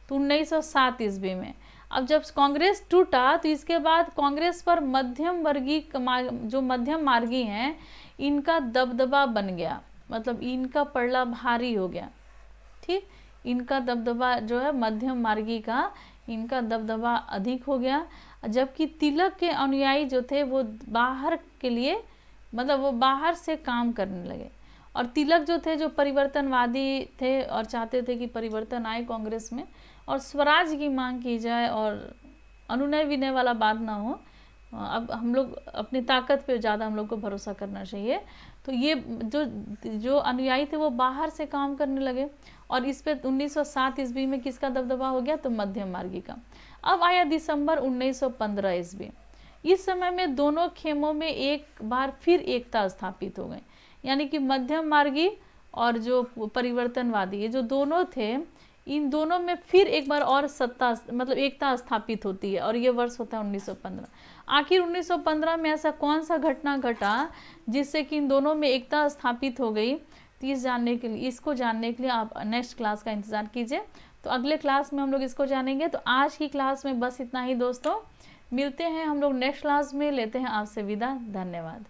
तो 1907 ईस्वी में। अब जब कांग्रेस टूटा तो इसके बाद कांग्रेस पर मध्यम वर्गीय जो मध्यम मार्गी हैं इनका दबदबा बन गया, मतलब इनका पलड़ा भारी हो गया। ठीक, इनका दबदबा जो है मध्यम मार्गी का, इनका दबदबा अधिक हो गया। जबकि तिलक के अनुयायी जो थे वो बाहर के लिए, मतलब वो बाहर से काम करने लगे। और तिलक जो थे जो परिवर्तनवादी थे और चाहते थे कि परिवर्तन आए कांग्रेस में और स्वराज की मांग की जाए और अनुनय विनय वाला बात ना हो। अब हम लोग अपनी ताकत पे ज़्यादा हम लोग को भरोसा करना चाहिए। तो ये जो अनुयायी थे वो बाहर से काम करने लगे, और इस पे 1907 ईस्वी में किसका दबदबा हो गया, तो मध्यम मार्गी का। अब आया दिसंबर 1915 ईस्वी। इस समय में दोनों खेमों में एक बार फिर एकता स्थापित हो गई, यानी कि मध्यम मार्गी और जो परिवर्तनवादी, ये जो दोनों थे, इन दोनों में फिर एक बार और सत्ता, मतलब एकता स्थापित होती है, और ये वर्ष होता है 1915। आखिर 1915 में ऐसा कौन सा घटना घटा जिससे कि इन दोनों में एकता स्थापित हो गई, तो इसको जानने के लिए आप नेक्स्ट क्लास का इंतज़ार कीजिए। तो अगले क्लास में हम लोग इसको जानेंगे। तो आज की क्लास में बस इतना ही दोस्तों, मिलते हैं हम लोग नेक्स्ट क्लास में, लेते हैं आपसे विदा। धन्यवाद।